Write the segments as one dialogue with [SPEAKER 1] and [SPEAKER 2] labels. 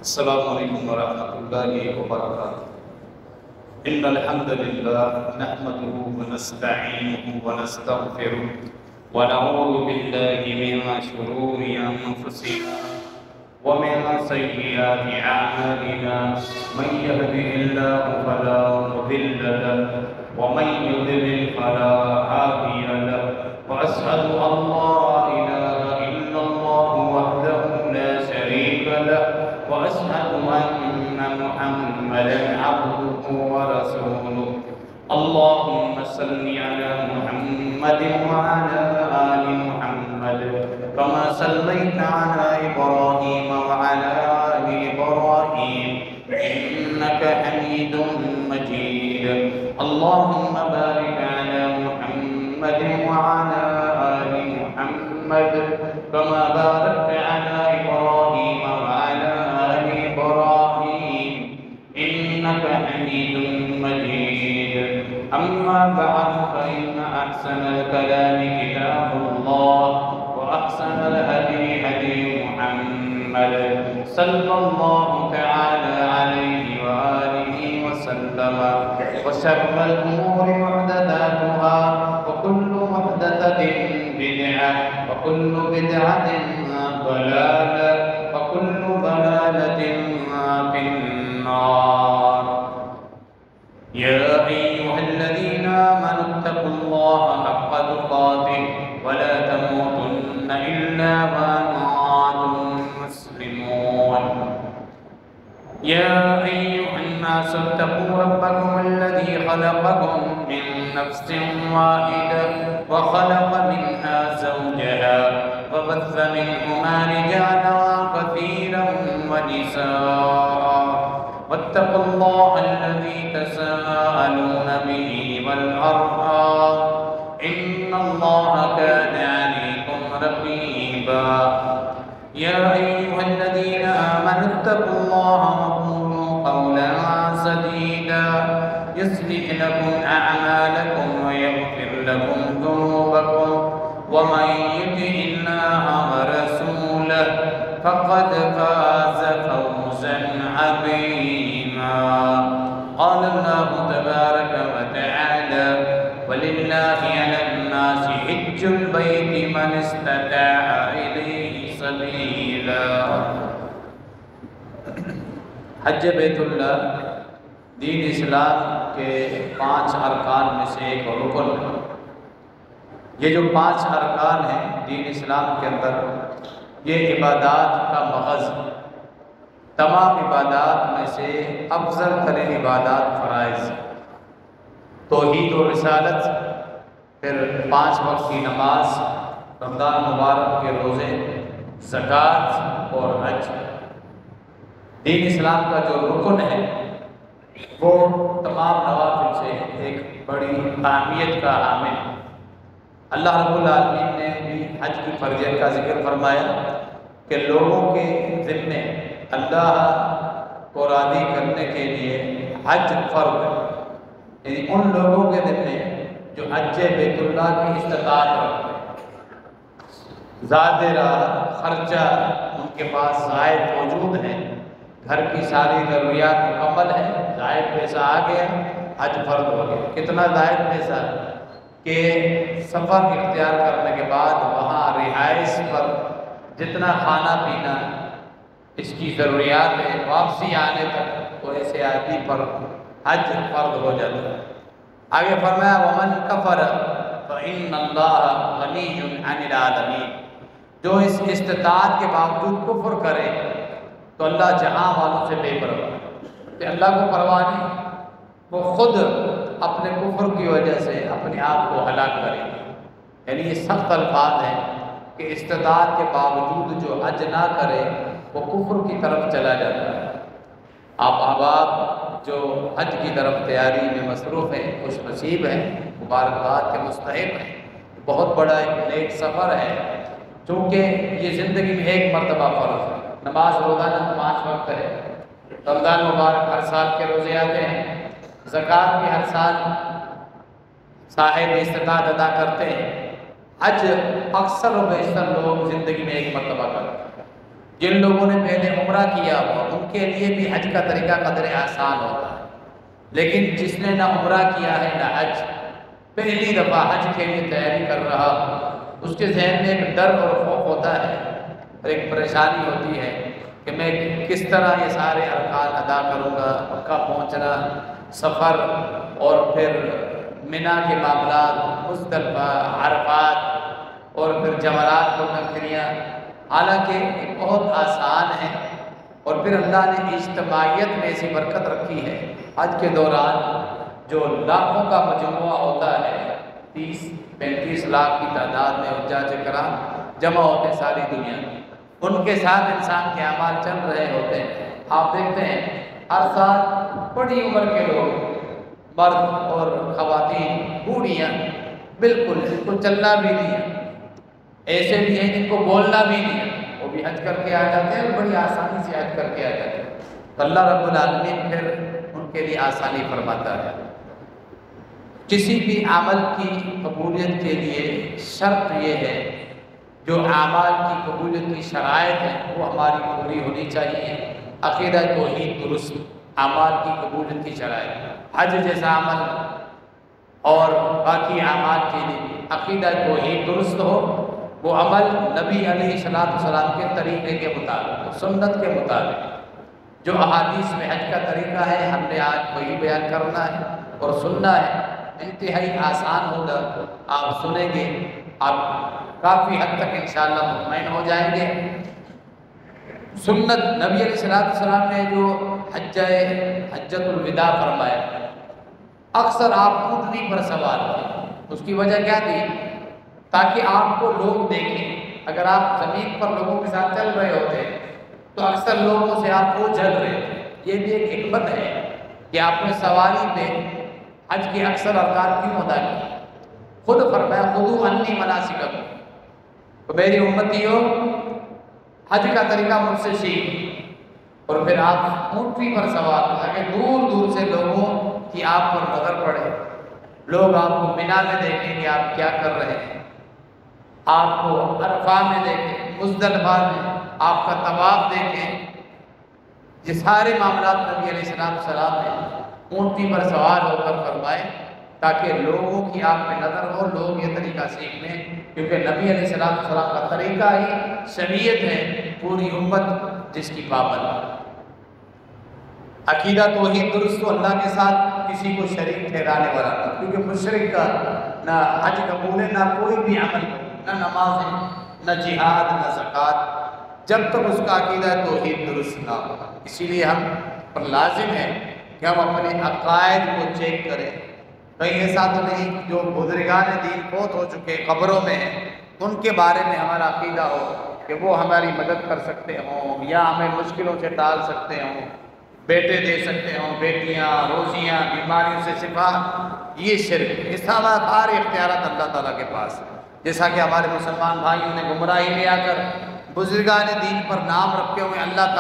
[SPEAKER 1] السلام علیکم ورحمۃ اللہ وبرکاتہ۔ ان الحمد للہ نحمده ونستعینه ونستغفره ونعوذ باللہ من شرور انفسنا ومن سیئات اعمالنا، من يهده الله فلا مضل له ومن يضلل فلا هادي له، واشهد ان لا اله الا الله وحده لا شريك له، واشهد ان محمدا عبده ورسوله۔ اللهم صل على محمد وعلى آل محمد كما صليت على إبراهيم وعلى آل إبراهيم إنك حميد مجيد۔ اللهم بارك على محمد وعلى آل محمد كما باركت على إبراهيم وعلى آل إبراهيم إنك حميد مجيد۔ أما بعد فإن أحسن الكلام كتاب الله، وأحسن الهدي هدي محمد صلى الله تعالى عليه وآله وسلم، وشر الأمور محدثاتها، وكل محدثة بدعة، وكل بدعة ضلالة، وكل ضلالة في النار۔ يا أيها الذين آمنوا اتقوا الله حق تقاته ولا تموتن إلا وأنتم مسلمون۔ يا أيها الناس اتقوا ربكم الذي خلقكم من نفس واحدة وخلق منها زوجها وبث منهما رجالا كثيرا ونساء، واتقوا الله الذي تساءلون به والأرحام إن الله كان عليكم رقيبا۔ يا أيها الذين آمنوا اتقوا الله وقولوا قولا سديدا يصلح لكم أعمالكم ويغفر لكم ذنوبكم، ومن يطع الله ورسوله فقد فاز فوزا عظيما۔ قال الله تبارك وتعالى: ولله على الناس حج البيت من استطاع إليه سبيلا۔ حج بیت اللہ دین اسلام کے 5 ارکان میں سے ایک رکن ہے۔ یہ جو 5 ارکان ہیں دین اسلام کے اندر، یہ عبادات کا مغز، تمام عبادات میں سے افضل ترین عبادات فرائض، توحید و رسالت، پھر 5 وقت کی نماز، رمضان مبارک کے روزے، زکوٰۃ اور حج۔ دین اسلام کا جو رکن ہے وہ تمام نوافل سے ایک بڑی اہمیت کا حامل ہے۔ اللہ رب العالمین نے بھی حج کی فرضیت کا ذکر فرمایا کہ لوگوں کے ذمے اللہ کو راضی کرنے کے لیے حج فرض ہے، یعنی ان لوگوں کے ذمے جو حج بیت اللہ کی استطاعت رکھتے ہیں، زیادہ خرچہ ان کے پاس زائد موجود ہے، گھر کی ساری ضروریات مکمل ہے، زائد پیسہ آ گیا، حج فرض ہو گیا۔ کتنا زائد پیسہ کہ سفر اختیار کرنے کے بعد وہاں رہائش پر جتنا کھانا پینا اس کی ضروریات ہے، واپسی آنے تک تو ایسے آدمی پر حج فرض ہو جاتا ہے۔ آگے فرمایا: وَمَنْ كَفَرَ فَإِنَّ اللَّهَ غَنِيٌّ عَنِ الْعَالَمِينَ۔ جو اس استطاعت کے باوجود کفر کرے تو اللہ جہاں والوں سے بے پرواہ ہے، کہ اللہ کو پرواہ نہیں، وہ خود اپنے کفر کی وجہ سے اپنے آپ کو ہلاک کرے گی۔ یعنی یہ سخت الفاظ ہیں کہ استطاعت کے باوجود جو حج نہ کرے وہ کفر کی طرف چلا جاتا ہے۔ آپ احباب جو حج کی طرف تیاری میں مصروف ہیں، خوش نصیب ہیں، مبارکباد کے مستحق ہیں، بہت بڑا ایک نیک سفر ہے، چونکہ یہ زندگی میں ایک مرتبہ فرض ہے۔ نماز روزانہ 5 وقت ہے، رمضان مبارک ہر سال کے روزے آتے ہیں، زکوٰۃ بھی ہر سال صاحب استطاعت ادا کرتے ہیں، حج اکثر و بیشتر لوگ زندگی میں ایک مرتبہ کرتے ہیں۔ جن لوگوں نے پہلے عمرہ کیا ہوا ان کے لیے بھی حج کا طریقہ قدر آسان ہوتا ہے، لیکن جس نے نہ عمرہ کیا ہے نہ حج، پہلی دفعہ حج کے لیے تیاری کر رہا، اس کے ذہن میں ایک ڈر اور خوف ہوتا ہے اور ایک پریشانی ہوتی ہے کہ میں کس طرح یہ سارے ارکان ادا کروں گا، مکہ پہنچنا، سفر، اور پھر منا کے معاملات، مزدلفہ، عرفات، اور پھر جمرات کو نکریاں۔ حالانکہ یہ بہت آسان ہے، اور پھر اللہ نے اجتماعیت میں ایسی برکت رکھی ہے۔ حج کے دوران جو لاکھوں کا مجموعہ ہوتا ہے، 30-35 لاکھ کی تعداد میں حجاج کرام جمع ہوتے ہیں ساری دنیا میں، ان کے ساتھ انسان کے اعمال چل رہے ہوتے ہیں۔ آپ دیکھتے ہیں ہر سال بڑی عمر کے لوگ، مرد اور خواتین، بوڑھیاں، بالکل جن کو چلنا بھی نہیں ہے، ایسے بھی ہیں جن کو بولنا بھی نہیں ہے، وہ بھی حج کر کے آ جاتے ہیں اور بڑی آسانی سے حج کر کے آ جاتے ہیں۔ تو اللہ رب العالمین پھر ان کے لیے آسانی فرماتا ہے۔ کسی بھی عمل کی قبولیت کے لیے شرط یہ ہے، جو اعمال کی قبولیت کی شرائط ہیں وہ ہماری پوری ہونی چاہیے۔ عقیدہ توحید درست، اعمال کی قبولیت کی شرائط، حج جیسا عمل اور باقی اعمال کے لیے عقیدہ توحید درست ہو، وہ عمل نبی علیہ السلام کے طریقے کے مطابق، سنت کے مطابق، جو احادیث میں حج کا طریقہ ہے ہم نے آج وہی بیان کرنا ہے اور سننا ہے۔ انتہائی آسان ہوگا، آپ سنیں گے، آپ کافی حد تک انشاءاللہ مطمئن ہو جائیں گے۔ سنت نبی علیہ السلام نے جو حجۃ الوداع فرمایا، اکثر آپ اونٹنی پر سوار تھے، اس کی وجہ کیا تھی؟ تاکہ آپ کو لوگ دیکھیں۔ اگر آپ زمین پر لوگوں کے ساتھ چل رہے ہوتے تو اکثر لوگوں سے آپ وہ جل رہے تھے۔ یہ بھی ایک حکمت ہے کہ آپ نے سواری پہ حج کے اکثر ارکان کیوں ادا کی؟ خود فرمایا خذوا عنی مناسککم، تو میری امتیوں حج کا طریقہ مجھ سے سیکھ، اور پھر آپ اونٹنی پر سوار تاکہ دور دور سے لوگوں کی آپ پر نظر پڑے، لوگ آپ کو منا میں دیکھیں کہ آپ کیا کر رہے ہیں، آپ کو عرفہ میں دیکھیں، مزدلفہ میں آپ کا طواف دیکھیں۔ یہ سارے معاملات نبی علیہ السلام نے اونٹنی پر سوار ہو کر فرمائے تاکہ لوگوں کی آپ پہ نظر ہو، لوگ یہ طریقہ سیکھ لیں، کیونکہ نبی علیہ السلام کا طریقہ ہی شریعت ہے، پوری امت جس کی پابند ہے۔ عقیدہ توحید درست ہو، اللہ کے ساتھ کسی کو شریک ٹھہرانے والا نہ، کیونکہ مشرک کا نہ حج قبول ہے، نہ کوئی بھی عمل، نہ نماز ہے، نہ جہاد، نہ زکوٰۃ، جب تک اس کا عقیدہ توحید درست نہ ہو۔ اسی لیے ہم پر لازم ہے کہ ہم اپنے عقائد کو چیک کریں۔ کہیں ایسا تو نہیں جو بزرگان دین فوت ہو چکے قبروں میں ہیں، ان کے بارے میں ہمارا عقیدہ ہو کہ وہ ہماری مدد کر سکتے ہوں یا ہمیں مشکلوں سے ٹال سکتے ہوں، بیٹے دے سکتے ہوں، بیٹیاں، روزیاں، بیماریوں سے شفا۔ یہ شرک، اس طرح سارے اختیارات اللہ تعالیٰ کے پاس ہیں۔ جیسا کہ ہمارے مسلمان بھائیوں نے گمراہی میں آ کر بزرگان دین پر نام رکھے ہوئے اللہ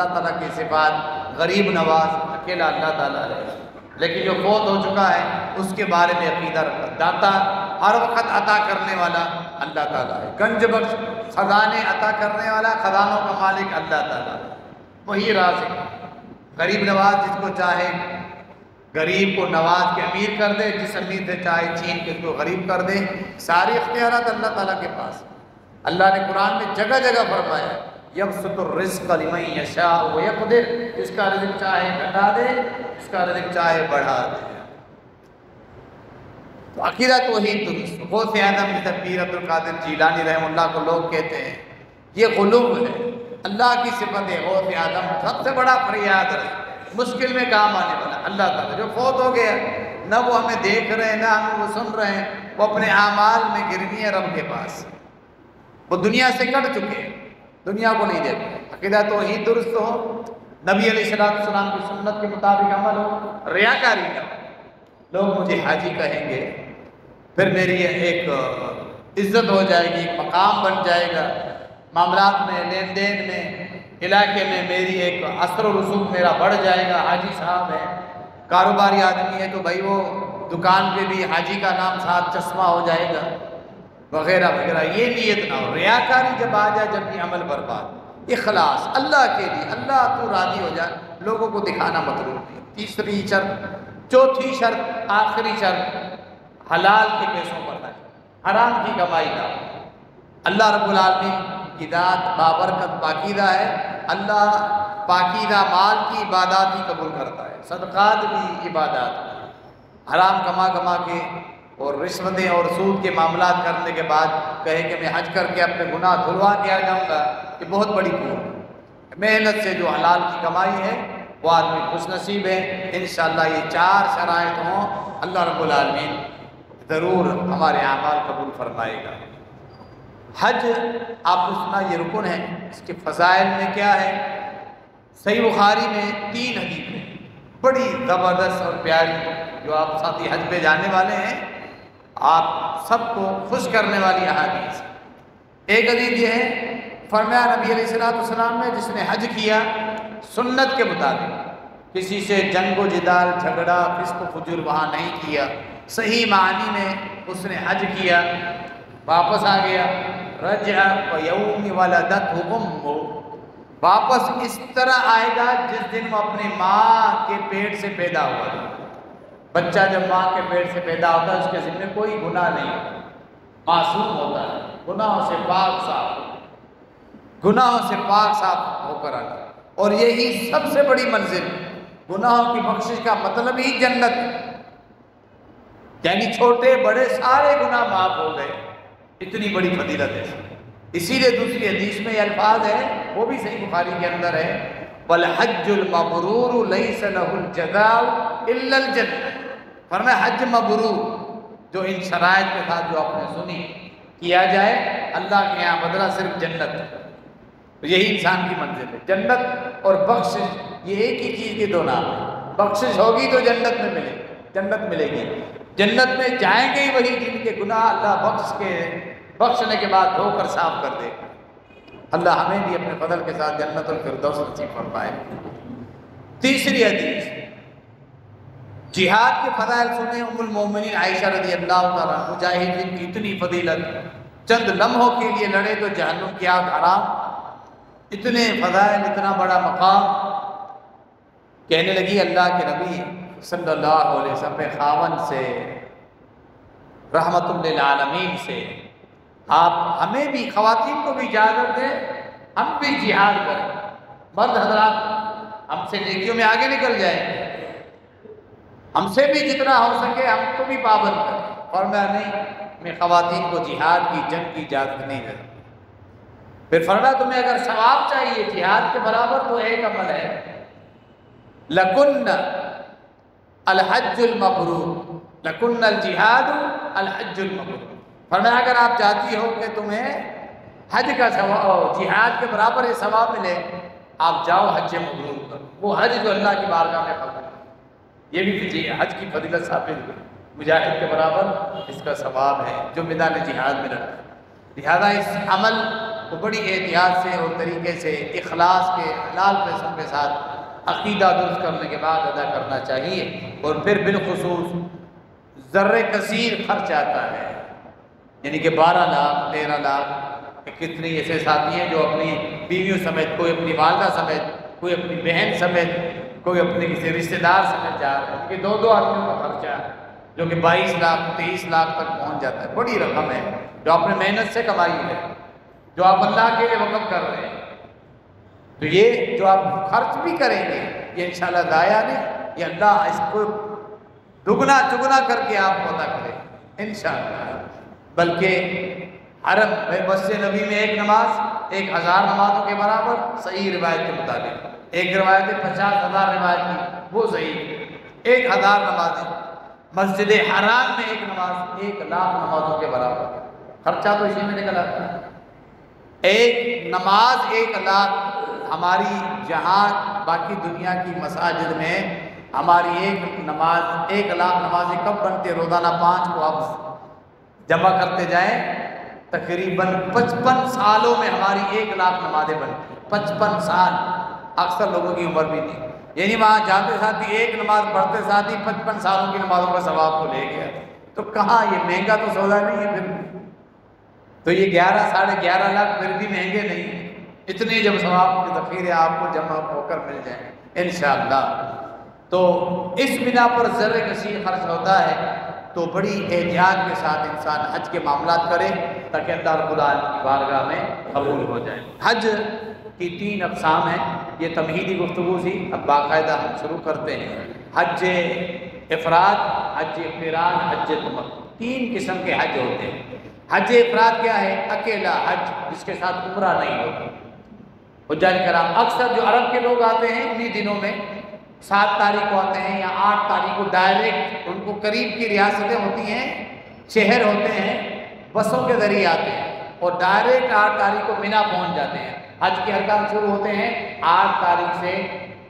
[SPEAKER 1] تعالیٰ کے صفات، غریب نواز اکیلا اللہ تعالیٰ ہے، لیکن جو فوت ہو چکا ہے اس کے بارے میں عقیدہ رکھا، داتا ہر وقت عطا کرنے والا اللہ تعالیٰ ہے، گنج بخش خزانے عطا کرنے والا، خزانوں کا مالک اللہ تعالیٰ ہے، وہی رازق، غریب نواز جس کو چاہے غریب کو نواز کے امیر کر دے، جس امیر سے چاہے چھین کے اس کو غریب کر دے۔ سارے اختیارات اللہ تعالیٰ کے پاس۔ اللہ نے قرآن میں جگہ جگہ فرمایا یبسط الرزق لمن یشاء ویقدر، جس کا رزق چاہے گھٹا دے، جس کا رزق چاہے بڑھا دے۔ تو عقیدہ توحید درست۔ غوث اعظم پیر عبد القادر جیلانی رحمہ اللہ کو لوگ کہتے ہیں یہ غلو ہے، اللہ کی صفت ہے غوث اعظم، سب سے بڑا فریاد ہے، مشکل میں کام آنے والا اللہ تعالیٰ، جو فوت ہو گیا نہ وہ ہمیں دیکھ رہے ہیں نہ ہمیں وہ سن رہے ہیں، وہ اپنے اعمال میں گرنی ہے رب کے پاس، وہ دنیا سے کٹ چکے ہیں، دنیا کو نہیں دیکھتے۔ عقیدہ توحید درست ہو، نبی علیہ السلام کی سنت کے مطابق عمل ہو، ریاکاری نہ ہو۔ لوگ مجھے حاجی کہیں گے، پھر میری ایک عزت ہو جائے گی، ایک مقام بن جائے گا، معاملات میں، لین دین میں، علاقے میں میری ایک اثر و رسوخ میرا بڑھ جائے گا۔ حاجی صاحب ہے، کاروباری آدمی ہے تو بھائی وہ دکان پہ بھی حاجی کا نام ساتھ چشمہ ہو جائے گا۔ وغیرہ وغیرہ، یہ نیت نہ ہو۔ ریاکاری جب آ جائے جب یہ عمل برباد، اخلاص اللہ کے لیے، اللہ تو راضی ہو جائے، لوگوں کو دکھانا مطلوب نہیں۔ تیسری شرط، چوتھی شرط، آخری شرط، حلال کے پیسوں پر نہ، حرام کی کمائی نہ ہو۔ اللہ رب العالمین کی ذات بابرکت پاکیزہ ہے، اللہ پاکیزہ مال کی عبادات ہی قبول کرتا ہے، صدقات بھی عبادات بھی۔ حرام کما کما کے اور رشوتیں اور سود کے معاملات کرنے کے بعد کہے کہ میں حج کر کے اپنے گناہ دھلوا کے آ جاؤں گا، یہ بہت بڑی بھول ہے۔ محنت سے جو حلال کی کمائی ہے وہ آدمی خوش نصیب ہے۔ انشاءاللہ یہ 4 شرائط ہوں، اللہ رب العالمین ضرور ہمارے اعمال قبول فرمائے گا۔ حج آپ کو سنا یہ رکن ہے، اس کے فضائل میں کیا ہے؟ صحیح بخاری میں 3 حدیث ہیں بڑی زبردست اور پیاری، جو آپ ساتھی حج پہ جانے والے ہیں آپ سب کو خوش کرنے والی احادیث۔ ایک حدیث یہ ہے، فرمایا نبی علیہ السلام نے جس نے حج کیا سنت کے مطابق، کسی سے جنگ و جدال، جھگڑا، فسق و فجور وہاں نہیں کیا، صحیح معنی میں اس نے حج کیا، واپس آ گیا، رجع ویوم ولدتہ امہ، واپس اس طرح آئے گا جس دن وہ اپنی ماں کے پیٹ سے پیدا ہوا تھا۔ بچہ جب ماں کے پیٹ سے پیدا ہوتا ہے اس کے ذمہ کوئی گناہ نہیں ہوتا، معصوم ہوتا ہے، گناہوں سے پاک صاف، گناہوں سے پاک صاف ہو کر آتا ہے۔ اور یہی سب سے بڑی منزل، گناہوں کی بخشش کا مطلب ہی جنت، یعنی چھوٹے بڑے سارے گناہ معاف ہو گئے، اتنی بڑی فضیلت ہے۔ اسی لیے دوسری حدیث میں یہ الفاظ ہے، وہ بھی صحیح بخاری کے اندر ہے، وَالْحَجُّ الْمَبْرُورُ لَيْسَ لَهُ الْجَزَاءُ إِلَّا الْجَنَّةُ، فرمایا حج مبرور جو ان شرائط کے ساتھ جو آپ نے سنی کیا جائے، اللہ کے یہاں بدلہ صرف جنت۔ یہی انسان کی منزل ہے، جنت اور بخشش، یہ ایک ہی چیز کے دو نام ہیں۔ بخشش ہوگی تو جنت میں ملے، جنت ملے گی، جنت میں جائیں گے وہی جن کے گناہ اللہ بخشنے کے بعد دھو کر صاف کر دے گا۔ اللہ ہمیں بھی اپنے فضل کے ساتھ جنت الفردوس نصیب فرمائے۔ تیسری حدیث، جہاد کے فضائل سنیں، ام المومنین عائشہ رضی اللہ تعالیٰ، مجاہدین کی اتنی فضیلت، چند لمحوں کے لیے لڑے تو جہنم کی آگ حرام، اتنے فضائل، اتنا بڑا مقام۔ کہنے لگی اللہ کے نبی صلی اللہ علیہ وسلم خاون سے، رحمت للعالمین سے، آپ ہمیں بھی، خواتین کو بھی اجازت دیں ہم بھی جہاد کریں، مرد حضرات ہم سے نیکیوں میں آگے نکل جائیں، ہم سے بھی جتنا ہو سکے ہم کو بھی پابند کریں۔ اور نہیں، میں خواتین کو جہاد کی، جنگ کی اجازت نہیں دیتا۔ پھر فرمایا تمہیں اگر ثواب چاہیے جہاد کے برابر تو ایک عمل ہے، لَكُنَّ الْحَجُّ الْمَبْرُورُ، لَكُنَّ الْجِهَادُ الْحَجُّ الْمَبْرُورُ۔ فرمایا اگر آپ چاہتی ہو کہ تمہیں حج کا ثواب، جہاد کے برابر یہ ثواب ملے، آپ جاؤ حج مبرور کرو، وہ حج جو اللہ کی بارگاہ میں قبول ہے۔ یہ بھی حج کی فضیلت ثابت ہوئی، مجاہد کے برابر اس کا ثواب ہے جو میدان جہاد میں لڑتا ہے۔ لہذا اس عمل کو بڑی احتیاط سے اور طریقے سے اخلاص کے حلال پیسوں کے ساتھ عقیدہ درست کرنے کے بعد ادا کرنا چاہیے۔ اور پھر بالخصوص ذرے کثیر خرچ آتا ہے، یعنی کہ 12 لاکھ 13 لاکھ، کتنی ایسے ساتھی ہیں جو اپنی بیویوں سمیت، کوئی اپنی والدہ سمیت، کوئی اپنی بہن سمیت، کوئی اپنے کسی رشتہ دار سمیت جا رہے ہیں، کہ 2 آدمیوں کا خرچہ ہے جو کہ 22 لاکھ 23 لاکھ تک پہنچ جاتا ہے۔ بڑی رقم ہے جو آپ نے محنت سے کمائی ہے، جو آپ اللہ کے لیے وقف کر رہے ہیں۔ تو یہ جو آپ خرچ بھی کریں گے یہ انشاءاللہ ضائع نہیں، یہ اللہ اس کو دگنا چگنا کر کے آپ کو عطا کرے انشاءاللہ۔ بلکہ حرم مسجد نبی میں ایک نماز 1000 نمازوں کے برابر، صحیح روایت کے مطابق، ایک روایت 50,000 روایت کی، وہ صحیح 1000 نمازیں۔ مسجد حرام میں ایک نماز 1,00,000 نمازوں کے برابر، خرچہ تو اسی میں نکل آتا ہے۔ ایک نماز 1,00,000، ہماری جہاں باقی دنیا کی مساجد میں ہماری ایک نماز 1,00,000 نمازیں کب بنتے؟ روزانہ 5 کو آپ جمع کرتے جائیں، تقریباً 55 سالوں میں ہماری 1,00,000 نمازیں بنتی ہیں۔ 55 سال، اکثر لوگوں کی عمر بھی نہیں، یعنی وہاں جاتے ساتھ ہی ایک نماز پڑھتے ساتھ ہی 55 سالوں کی نمازوں کا ثواب تو لے گیا۔ تو کہاں یہ مہنگا تو سودا نہیں ہے، پھر تو یہ 11 ساڑھے 11 لاکھ پھر بھی مہنگے نہیں ہیں، اتنے جب ثواب کے ذخیرے آپ کو جمع ہو کر مل جائیں انشاءاللہ۔ تو اس بنا پر زر کثیر خرچ ہوتا ہے، تو بڑی احتیاط کے ساتھ انسان حج کے معاملات کرے تاکہ اللہ رب العالمین کی بارگاہ میں قبول ہو جائے۔ حج کی 3 اقسام ہیں، یہ تمہیدی گفتگو تھی، اب باقاعدہ ہم شروع کرتے ہیں۔ حج افراد، حج قران، حج تمتع، 3 قسم کے حج ہوتے ہیں۔ حج افراد کیا ہے؟ اکیلا حج جس کے ساتھ عمرہ نہیں ہوتا۔ حجاج کرام اکثر جو عرب کے لوگ آتے ہیں انہی دنوں میں 7 تاریخ کو آتے ہیں یا 8 تاریخ کو ڈائریکٹ، ان کو قریب کی ریاستیں ہوتی ہیں، شہر ہوتے ہیں، بسوں کے ذریعے آتے ہیں اور ڈائریکٹ 8 تاریخ کو مینا پہنچ جاتے ہیں۔ حج کے ارکان شروع ہوتے ہیں 8 تاریخ سے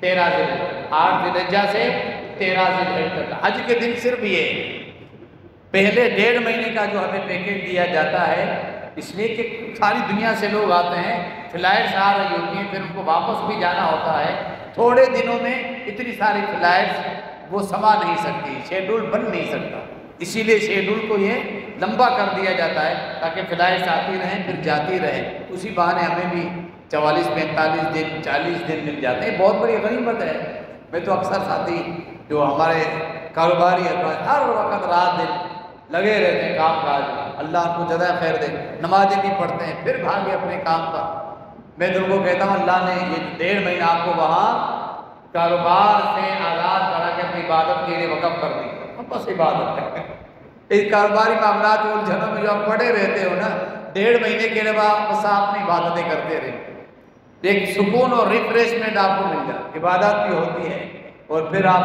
[SPEAKER 1] 13 ذی الحجہ، 8 ذی الحجہ سے 13 ذی الحجہ تک۔ حج کے دن صرف یہ پہلے 1.5 مہینے کا جو ہمیں پیکیج دیا جاتا ہے، اس لیے کہ ساری دنیا سے لوگ آتے ہیں، فلائٹس آ رہی ہوتی ہیں، پھر ان کو واپس بھی جانا ہوتا ہے۔ تھوڑے دنوں میں اتنی ساری فلائٹس وہ سما نہیں سکتی، شیڈول بن نہیں سکتا، اسی لیے شیڈول کو یہ لمبا کر دیا جاتا ہے تاکہ فلائٹس آتی رہیں پھر جاتی رہیں۔ اسی بہانے ہمیں بھی 44 45 دن 40 دن مل جاتے ہیں، بہت بڑی غنیمت ہے۔ میں تو اکثر ساتھی جو ہمارے کاروباری ہیں ہر وقت رات دن لگے رہتے ہیں کام کاج میں، اللہ ان کو جزائے خیر دے، نمازیں بھی پڑھتے ہیں پھر بھاگے اپنے کام پر۔ میں تو ان کو کہتا ہوں اللہ نے یہ 1.5 مہینہ آپ کو وہاں کاروبار سے آزاد کرا کے اپنی عبادت کے لیے وقف کر دی، بس عبادت ہے۔ اس کاروباری معاملات میں الجھنوں میں جو آپ پڑے رہتے ہو نا، 1.5 مہینے کے لیے بس آپ اپنی عبادتیں کرتے رہے، ایک سکون اور ریفریشمنٹ آپ کو مل جائے، عبادت بھی ہوتی ہے اور پھر آپ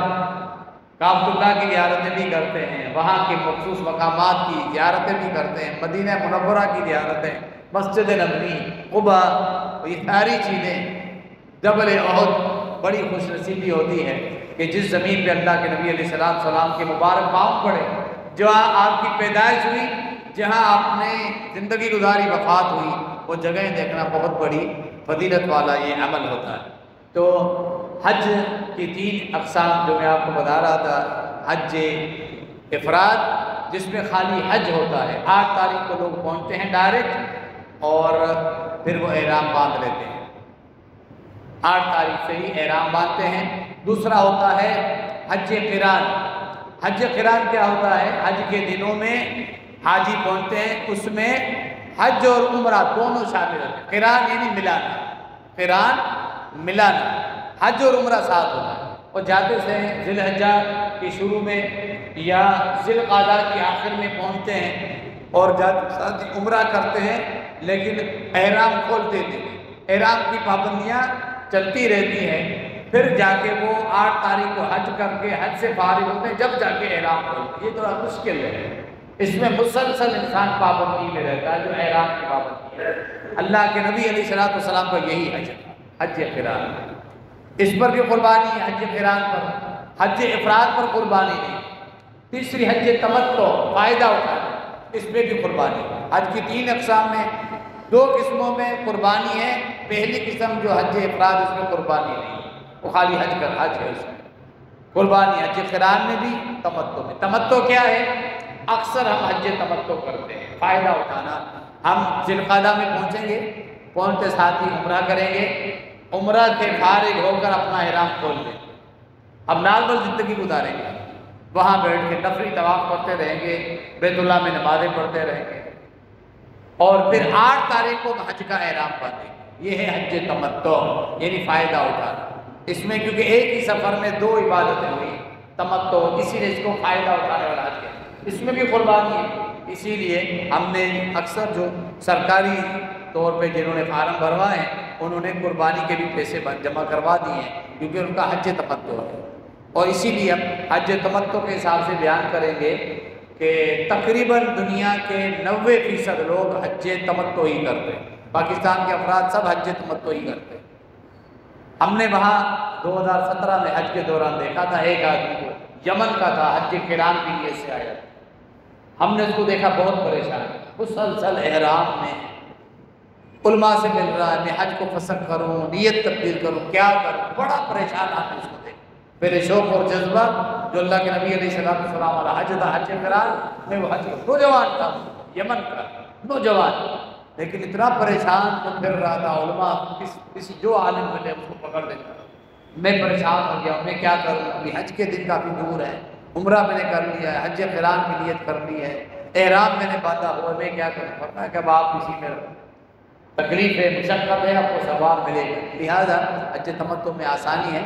[SPEAKER 1] کعبۃ اللہ کی زیارتیں بھی کرتے ہیں، وہاں کے مخصوص مقامات کی زیارتیں بھی کرتے ہیں، مدینہ منورہ کی زیارتیں، مسجد نبوی، قباء، یہ ساری چیزیں۔ جبل احد بڑی خوش نصیبی ہوتی ہے کہ جس زمین پہ اللہ کے نبی علیہ السلام کے مبارک پاؤں پڑے، جہاں آپ کی پیدائش ہوئی، جہاں آپ نے زندگی گزاری، وفات ہوئی، وہ جگہیں دیکھنا بہت بڑی فضیلت والا یہ عمل ہوتا ہے۔ تو حج کی 3 اقسام جو میں آپ کو بتا رہا تھا، حج افراد جس میں خالی حج ہوتا ہے، 8 تاریخ کو لوگ پہنچتے ہیں ڈائریکٹ اور پھر وہ احرام باندھ لیتے ہیں، 8 تاریخ سے ہی احرام باندھتے ہیں۔ دوسرا ہوتا ہے حج قران۔ حج قران کیا ہوتا ہے؟ حج کے دنوں میں حاجی پہنچتے ہیں، اس میں حج اور عمرہ دونوں شامل ہوتے ہیں۔ قران یعنی ملانا، قران ملانا، حج اور عمرہ ساتھ ہوتا ہے، اور جاتے سے ذی الحجہ کے شروع میں یا ذی القعدہ کی آخر میں پہنچتے ہیں اور جاتے ساتھ عمرہ کرتے ہیں، لیکن احرام کھولتے تھے، احرام کی پابندیاں چلتی رہتی ہیں، پھر جا کے وہ 8 تاریخ کو حج کر کے حج سے فارغ ہوتے ہیں، جب جا کے احرام کھولتے ہیں۔ یہ تھوڑا مشکل ہے، اس میں مسلسل انسان پابندی میں رہتا ہے جو احرام کی پابندی ہے۔ اللہ کے نبی علیہ السلام کا یہی حج ہے، حج قران، اس پر بھی قربانی ہے، حج قران پر، حج افراد پر قربانی نہیں۔ تیسری حج تمتع، فائدہ اٹھانا، اس میں بھی قربانی۔ حج کی 3 اقسام میں 2 قسموں میں قربانی ہے، پہلی قسم جو حج افراد اس میں قربانی نہیں ہے، وہ خالی حج ہے، اس میں قربانی حج قران میں بھی، تمتع میں۔ تمتع کیا ہے؟ اکثر ہم حج تمتع کرتے ہیں، فائدہ اٹھانا۔ ہم ذی القعدہ میں پہنچیں گے، پہنچتے ساتھ ہی عمرہ کریں گے، عمرہ سے فارغ ہو کر اپنا احرام کھول لیں، اب نارمل زندگی گزاریں گے، وہاں بیٹھ کے نفلی طواف کرتے رہیں گے، بیت اللہ میں نمازیں پڑھتے رہیں گے، اور پھر 8 تاریخ کو حج کا احرام باندھیں گے۔ یہ ہے حج تمتع، یعنی فائدہ اٹھانا۔ اس میں کیونکہ ایک ہی سفر میں 2 عبادتیں ہوئی، تمتع، اسی لیے اس کو فائدہ اٹھانے والا حج ہے۔ اس میں بھی قربانی ہے، اسی لیے ہم نے اکثر جو سرکاری طور پہ جنہوں نے فارم بھروائے ہیں انہوں نے قربانی کے بھی پیسے جمع کروا دیے ہیں، کیونکہ ان کا حج تمتع ہے۔ اور اسی لیے ہم حج تمتع کے حساب سے بیان کریں گے کہ تقریباً دنیا کے 90% لوگ حج تمتع ہی کرتے ہیں، پاکستان کے افراد سب حج تمتع ہی کرتے ہیں۔ ہم نے وہاں 2017 میں حج کے دوران دیکھا تھا، ایک آدمی کو یمن کا تھا، حج قران کی نیت سے آیا، ہم نے اس کو دیکھا بہت پریشان، مسلسل احرام میں، علماء سے مل رہا ہے میں حج کو فسخ کروں، نیت تبدیل کروں، کیا کروں، بڑا پریشان آپ نے اس کو دیکھا۔ میرے شوق اور جذبہ جو اللہ کے نبی علیہ السلام والا حج تھا، حج قران میں، وہ حج نوجوان تھا، یمن کا نوجوان، لیکن اتنا پریشان تو پھر رہا تھا، علماء کسی جو عالم ملے اس کو پکڑ لیتا، میں پریشان ہو گیا، میں کیا کروں، ابھی حج کے دن کافی دور ہے، عمرہ میں نے کر لیا ہے، حج قران کی نیت کر لی ہے، احرام میں نے باندھا ہوا، میں کیا کروں؟ فرمایا کہ اب آپ کسی میں تکلیف ہے، مشقت ہے، آپ کو ثواب ملے گا، لہٰذا حج تمتع میں آسانی ہے۔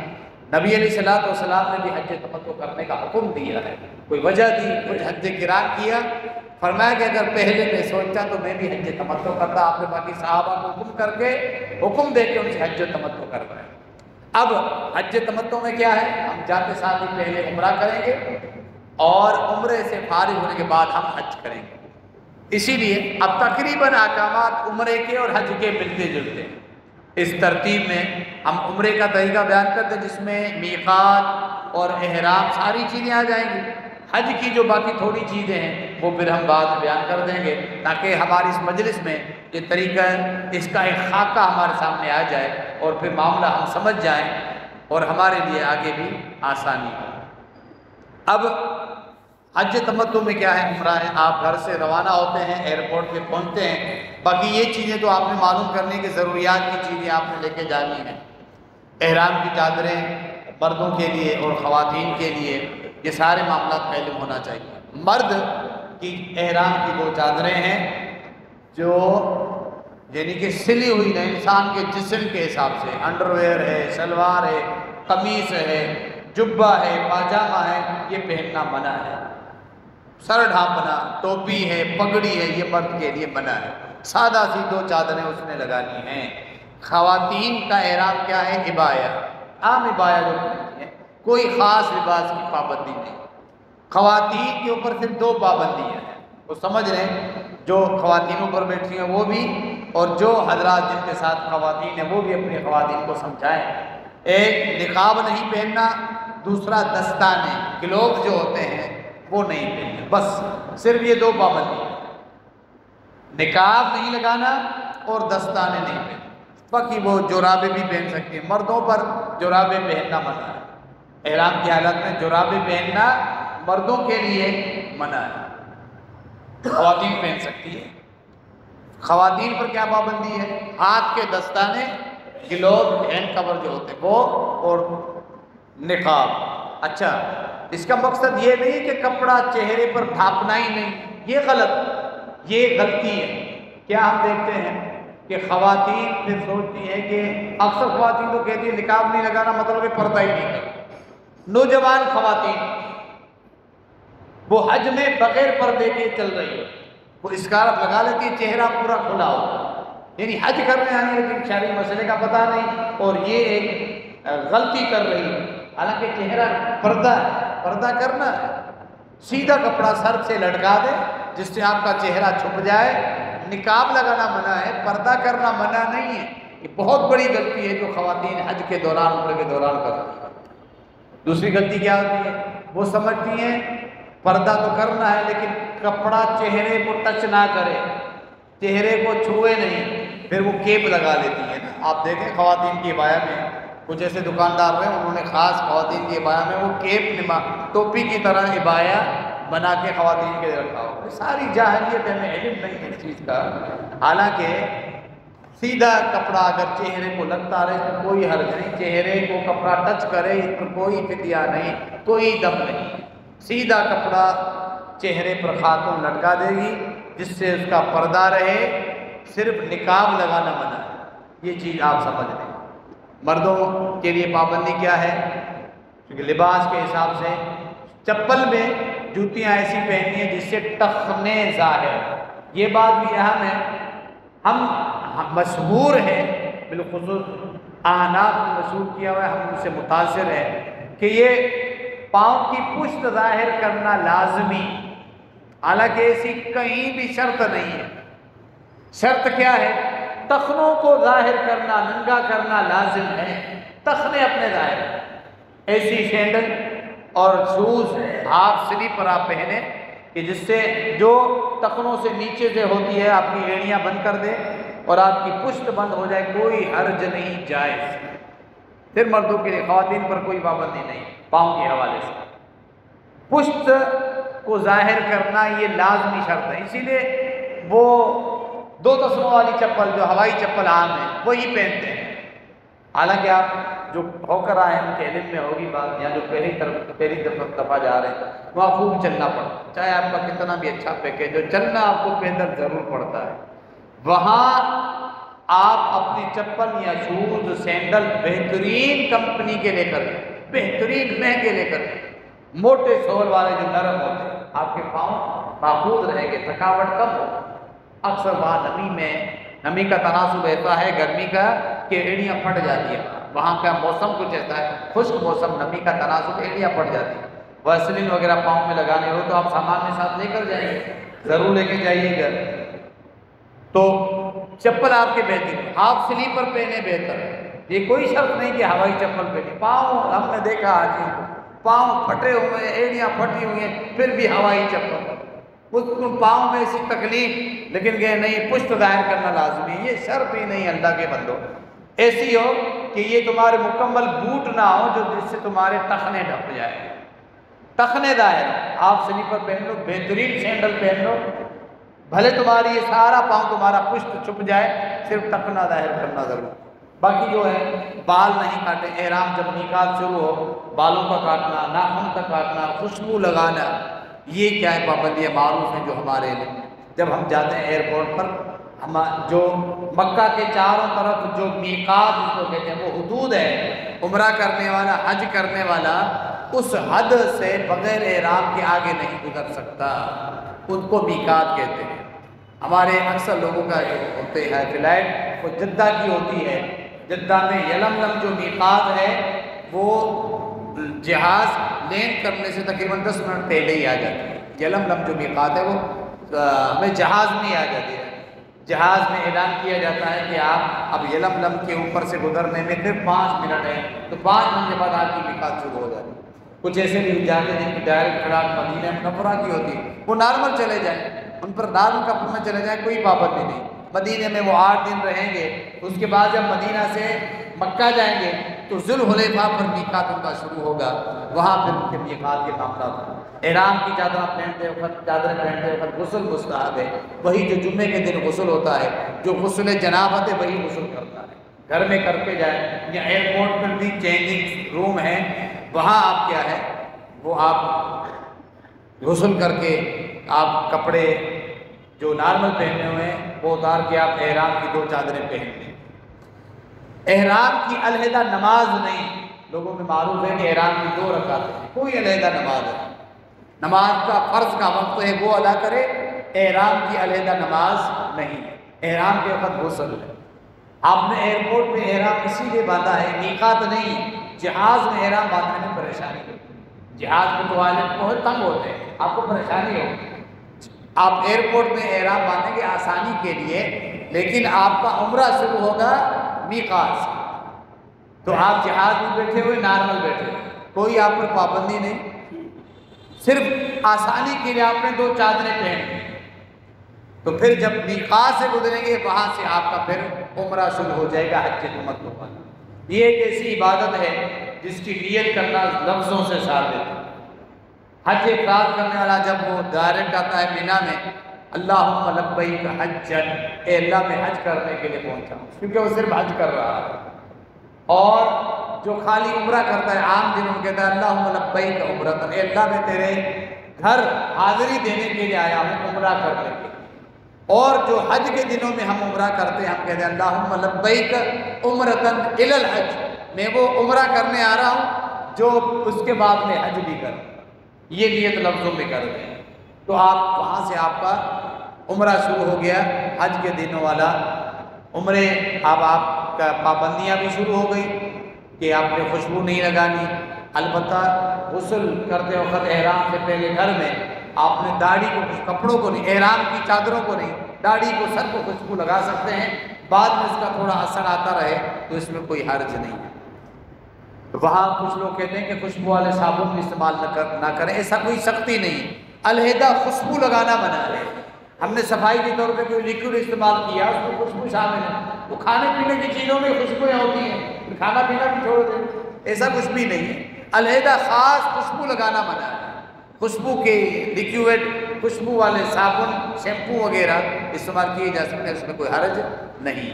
[SPEAKER 1] نبی علیہ الصلوۃ نے بھی حج تمتع کرنے کا حکم دیا ہے، کوئی وجہ دی، کچھ حج قران کیا، فرمایا کہ اگر پہلے میں سوچتا تو میں بھی حج تمتع کرتا، آپ نے باقی صحابہ کو حکم دے کے ان سے حج تمتع کروایا۔ اب حج تمتع میں کیا ہے، ہم جاتے ساتھ ہی پہلے عمرہ کریں گے اور عمرے سے فارغ ہونے کے بعد ہم حج کریں گے، اسی لیے اب تقریباً احکامات عمرے کے اور حج کے ملتے جلتے ہیں۔ اس ترتیب میں ہم عمرے کا طریقہ بیان کرتے ہیں جس میں میقات اور احرام ساری چیزیں آ جائیں گی، حج کی جو باقی تھوڑی چیزیں ہیں وہ پھر ہم بعد میں بیان کر دیں گے، تاکہ ہماری اس مجلس میں یہ طریقہ اس کا ایک خاکہ ہمارے سامنے آ جائے اور پھر معاملہ ہم سمجھ جائیں اور ہمارے لیے آگے بھی آسانی ہو۔ اب حج تمتع میں کیا ہے، عمرہ ہے، آپ گھر سے روانہ ہوتے ہیں، ایئرپورٹ پہ پہنچتے ہیں، باقی یہ چیزیں تو آپ نے معلوم کرنے کی ضروریات کی چیزیں آپ نے لے کے جانی ہیں، احرام کی چادریں مردوں کے لیے اور خواتین کے لیے، یہ سارے معاملات کا علم ہونا چاہیے۔ مرد کی احرام کی 2 چادریں ہیں جو یعنی کہ سلی ہوئی ہیں انسان کے جسم کے حساب سے، انڈر ویئر ہے، شلوار ہے، قمیص ہے، جبہ ہے، پاجامہ ہے، یہ پہننا منع ہے۔ سر ڈھانپنا، ٹوپی ہے، پگڑی ہے، یہ مرد کے لیے منع ہے، سادہ سی 2 چادریں اس نے لگانی ہیں۔ خواتین کا احرام کیا ہے، عبایا، عام عبایا جو پہنتی ہیں، کوئی خاص لباس کی پابندی نہیں۔ خواتین کے اوپر صرف 2 پابندیاں ہیں، وہ سمجھ رہے ہیں، جو خواتینوں پر بیٹھی ہیں وہ بھی، اور جو حضرات جن کے ساتھ خواتین ہیں وہ بھی اپنی خواتین کو سمجھائیں۔ ایک نقاب نہیں پہننا، دوسرا دستانے گلوز جو ہوتے ہیں وہ نہیں پہننا، بس صرف یہ 2 پابندی ہیں، نقاب نہیں لگانا اور دستانے نہیں پہننا، باقی وہ جرابیں بھی پہن سکتی ہیں، مردوں پر جرابیں پہننا منع ہے، احرام کی حالت میں جرابیں پہننا مردوں کے لیے منع ہے، خواتین پہن سکتی ہے۔ خواتین پر کیا پابندی ہے، ہاتھ کے دستانے، گلوز، ہینڈ کور جو ہوتے ہیں وہ، اور نقاب۔ اچھا، اس کا مقصد یہ نہیں کہ کپڑا چہرے پر ڈھانپنا ہی نہیں، یہ غلط، یہ غلطی ہے۔ کیا ہم دیکھتے ہیں کہ خواتین پھر سوچتی ہیں کہ اکثر خواتین تو کہتی ہیں نقاب نہیں لگانا مطلب کہ پردہ ہی نہیں کرنا۔ نوجوان خواتین وہ حج میں بغیر پردے کے چل رہی ہے، وہ اسکارف لگا لیتی ہے، چہرہ پورا کھلا ہو، یعنی حج کرنے آئی لیکن شرعی مسئلے کا پتہ نہیں، اور یہ ایک غلطی کر رہی ہے، حالانکہ چہرہ پردہ ہے، پردہ کرنا ہے، سیدھا کپڑا سر سے لٹکا دے جس سے آپ کا چہرہ چھپ جائے۔ نقاب لگانا منع ہے، پردہ کرنا منع نہیں ہے، یہ بہت بڑی غلطی ہے جو خواتین حج کے دوران، عمرے کے دوران کرتی ہیں۔ دوسری غلطی کیا ہوتی ہے، وہ سمجھتی ہیں پردہ تو کرنا ہے لیکن کپڑا چہرے کو ٹچ نہ کرے، چہرے کو چھوئے نہیں، پھر وہ کیپ لگا لیتی ہیں۔ آپ دیکھیں خواتین کی عبایا میں کچھ ایسے دکاندار ہیں، انہوں نے خاص خواتین کی عبایا میں وہ کیپ نما ٹوپی کی طرح عبایا بنا کے خواتین کے رکھا ہو، ساری جاہلیت ہے، ہمیں علم نہیں ہے اس چیز کا۔ حالانکہ سیدھا کپڑا اگر چہرے کو لگتا رہے تو کوئی حرج نہیں، چہرے کو کپڑا ٹچ کرے اس پر کوئی فدیہ نہیں، کوئی دم نہیں، سیدھا کپڑا چہرے پر خاتون لٹکا دے گی جس سے اس کا پردہ رہے، صرف نقاب لگانا منع ہے، یہ چیز آپ سمجھ لیں۔ مردوں کے لیے پابندی کیا ہے، کیونکہ لباس کے حساب سے چپل میں جوتیاں ایسی پہننی ہیں جس سے ٹخنے ظاہر، یہ بات بھی اہم ہے۔ ہم مشہور ہیں، بالخصوص احناف نے مشہور کیا ہوا ہے، ہم ان سے متاثر ہیں کہ یہ پاؤں کی پشت ظاہر کرنا لازمی، حالانکہ ایسی کہیں بھی شرط نہیں ہے۔ شرط کیا ہے، ٹخنوں کو ظاہر کرنا، ننگا کرنا لازم ہے، ٹخنے اپنے ظاہر، ایسی سینڈل اور شوز ہاف سلیپر آپ پہنیں کہ جس سے جو ٹخنوں سے نیچے سے ہوتی ہے آپ کی ایڑیاں بند کر دے اور آپ کی پشت بند ہو جائے، کوئی حرج نہیں، جائز۔ پھر مردوں کے لیے، خواتین پر کوئی پابندی نہیں پاؤں کے حوالے سے، پشت کو ظاہر کرنا یہ لازمی شرط ہے۔ اسی لیے وہ 2 تسموں والی چپل جو ہوائی چپل عام ہے وہی پہنتے ہیں، حالانکہ آپ جو ہو کر آئے ہیں ان کے علم میں ہوگی بات، یا جو پہلی دفعہ جا رہے ہیں وہاں خوب چلنا پڑتا ہے، چاہے آپ کا کتنا بھی اچھا پیکیج ہو، چلنا آپ کو پیدل ضرور پڑتا ہے۔ وہاں آپ اپنی چپل یا شوز سینڈل بہترین کمپنی کے لے کر، بہترین مہنگے لے کر، موٹے سول والے جو نرم ہوتے ہیں، آپ کے پاؤں محفوظ رہیں گے، تھکاوٹ کم ہو۔ اکثر وہاں نمی کا تناسب ایسا ہے گرمی کا کہ ایڑیاں پھٹ جاتی ہیں، وہاں کا موسم کچھ ایسا ہے خشک موسم، نمی کا تناسب، ایڑیاں پھٹ جاتی ہیں۔ ویسلین وغیرہ پاؤں میں لگانے ہو تو آپ سامان میں ساتھ لے کر جائیں گے، ضرور لے کے جائیے گا۔ تو چپل آپ کے بہترین، ہاف سلیپر پہنے بہتر ہے، یہ کوئی شرط نہیں کہ ہوائی چپل پہنے، پاؤں ہم نے دیکھا آج پاؤں پھٹے ہوئے ہیں، ایڑیاں پھٹی ہوئی ہیں، پھر بھی ہوائی چپل، اس پاؤں میں ایسی تکلیف، لیکن کہ نہیں پشت ظاہر کرنا لازمی ہے، یہ شرط ہی نہیں اللہ کے بندو، ایسی ہو کہ یہ تمہارے مکمل بوٹ نہ ہو جو جس سے تمہارے ٹخنے ڈھک جائے، ٹخنے ظاہر، آپ سلیپر پہن لو، بہترین سینڈل پہن لو، بھلے تمہاری یہ سارا پاؤں تمہارا پشت چھپ جائے، صرف ٹخنا ظاہر کرنا ضرور۔ باقی جو ہے بال نہیں کاٹے، احرام جب میقات شروع ہو بالوں کا کاٹنا، ناخن کا کاٹنا، خوشبو لگانا، یہ کیا ہے پابندیاں معروف ہیں جو ہمارے لیے۔ جب ہم جاتے ہیں ایئرپورٹ پر، ہم جو مکہ کے چاروں طرف جو میقات اس کو کہتے ہیں وہ حدود ہے، عمرہ کرنے والا، حج کرنے والا اس حد سے بغیر احرام کے آگے نہیں گزر سکتا، ان کو میقات کہتے ہیں۔ ہمارے اکثر لوگوں کا جو ہوتے ہیں فلائٹ وہ جدہ کی ہوتی ہے، جدہ میں یلملم جو میقات ہے وہ جہاز لینڈ کرنے سے تقریباً 10 منٹ پہلے ہی آ جاتی ہے، یلملم جو میقات ہے وہ ہمیں جہاز میں ہی آ جاتی ہے، جہاز میں اعلان کیا جاتا ہے کہ آپ اب یلملم کے اوپر سے گزرنے میں صرف 5 منٹ ہے، تو 5 منٹ کے بعد آپ کی میقات شروع ہو جاتی ہے۔ کچھ ایسے بھی جاتے ہیں کہ ڈائریکٹ کھڑاک مدینہ منورہ کی ہوتی ہے، وہ نارمل چلے جائیں، ان پر نارمل کپڑوں میں چلے جائیں، کوئی پابندی نہیں، مدینہ میں وہ 8 دن رہیں گے، اس کے بعد جب مدینہ سے مکہ جائیں گے تو ذوالحلیفہ پر میقات ان کا شروع ہوگا، وہاں پھر ان کے میقات کے معاملات۔ احرام کی چادریں پہنتے وقت غسل مستحب ہے، وہی جو جمعے کے دن غسل ہوتا ہے، جو غسل جنابت ہے وہی غسل کرتا ہے، گھر میں کر کے جائیں، یا ایئرپورٹ پر بھی چینجنگ روم ہے، وہاں آپ کیا ہے وہ آپ غسل کر کے آپ کپڑے جو نارمل پہنے ہوئے ہیں وہ اتار کے آپ احرام کی 2 چادریں پہن لیں۔ احرام کی علیحدہ نماز نہیں، لوگوں میں معروف ہے کہ احرام کی 2 رکعتیں ہیں، کوئی علیحدہ نماز ہے، نماز کا فرض کا وقت ہے وہ ادا کرے، احرام کی علیحدہ نماز نہیں، احرام کے وقت غسل ہے۔ آپ نے ایئرپورٹ پہ احرام اسی لیے باندھا ہے، میقات نہیں، جہاز میں احرام باندھنے میں پریشانی ہوتی ہے، جہاز کے ٹوائلٹ بہت تنگ ہوتے ہیں، آپ کو پریشانی ہوگی، آپ ایئرپورٹ میں احرام باندھیں گے آسانی کے لیے، لیکن آپ کا عمرہ شروع ہوگا میقات سے، تو آپ جہاز میں بیٹھے ہوئے، نارمل بیٹھے ہوئے، کوئی آپ پر پابندی نہیں، صرف آسانی کے لیے آپ نے 2 چادریں پہن لی، تو پھر جب میقات سے گزریں گے وہاں سے آپ کا پھر عمرہ شروع ہو جائے گا حج تمتع۔ یہ ایک ایسی عبادت ہے جس کی نیت کرنا لفظوں سے ثابت ہے۔ حج افراد کرنے والا جب وہ ڈائریکٹ آتا ہے مینا میں، اللہم لبیک حجن، اے اللہ میں حج کرنے کے لیے پہنچا، کیونکہ وہ صرف حج کر رہا ہے، اور جو خالی عمرہ کرتا ہے عام دنوں میں کہتا ہے اللہم لبیک عمرتن، اے اللہ میں تیرے گھر حاضری دینے کے لیے آیا ہوں، عمرہ کرنے کے لیے۔ اور جو حج کے دنوں میں ہم عمرہ کرتے ہیں، ہم کہتے ہیں اللہم لبیک عمرتن الی الحج، میں وہ عمرہ کرنے آ رہا ہوں جو اس کے بعد میں حج بھی کروں، یہ نیت لفظوں میں کرتے ہیں۔ تو آپ وہاں سے آپ کا عمرہ شروع ہو گیا، حج کے دنوں والا عمرے، اب آپ کا پابندیاں بھی شروع ہو گئی کہ آپ نے خوشبو نہیں لگانی، البتہ غسل کرتے وقت احرام سے پہلے گھر میں آپ نے داڑھی کو، کپڑوں کو نہیں، احرام کی چادروں کو نہیں، داڑھی کو، سر کو خوشبو لگا سکتے ہیں، بعد میں اس کا تھوڑا اثر آتا رہے تو اس میں کوئی حرج نہیں ہے۔ وہاں کچھ لوگ کہتے ہیں کہ خوشبو والے صابن بھی استعمال نہ کریں، ایسا کوئی سختی نہیں، علیحدہ خوشبو لگانا منع ہے۔ ہم نے صفائی کے طور پہ کوئی لیکوڈ استعمال کیا، اس میں خوشبو شامل ہے، وہ کھانے پینے کی چیزوں میں خوشبویں ہوتی ہیں، کھانا پینا بھی چھوڑ دیں، ایسا کچھ بھی نہیں ہے، علیحدہ خاص خوشبو لگانا منع ہے۔ خوشبو کے لیکوڈ، خوشبو والے صابن، شیمپو وغیرہ استعمال کیے جا سکتے ہیں، اس میں کوئی حرج نہیں۔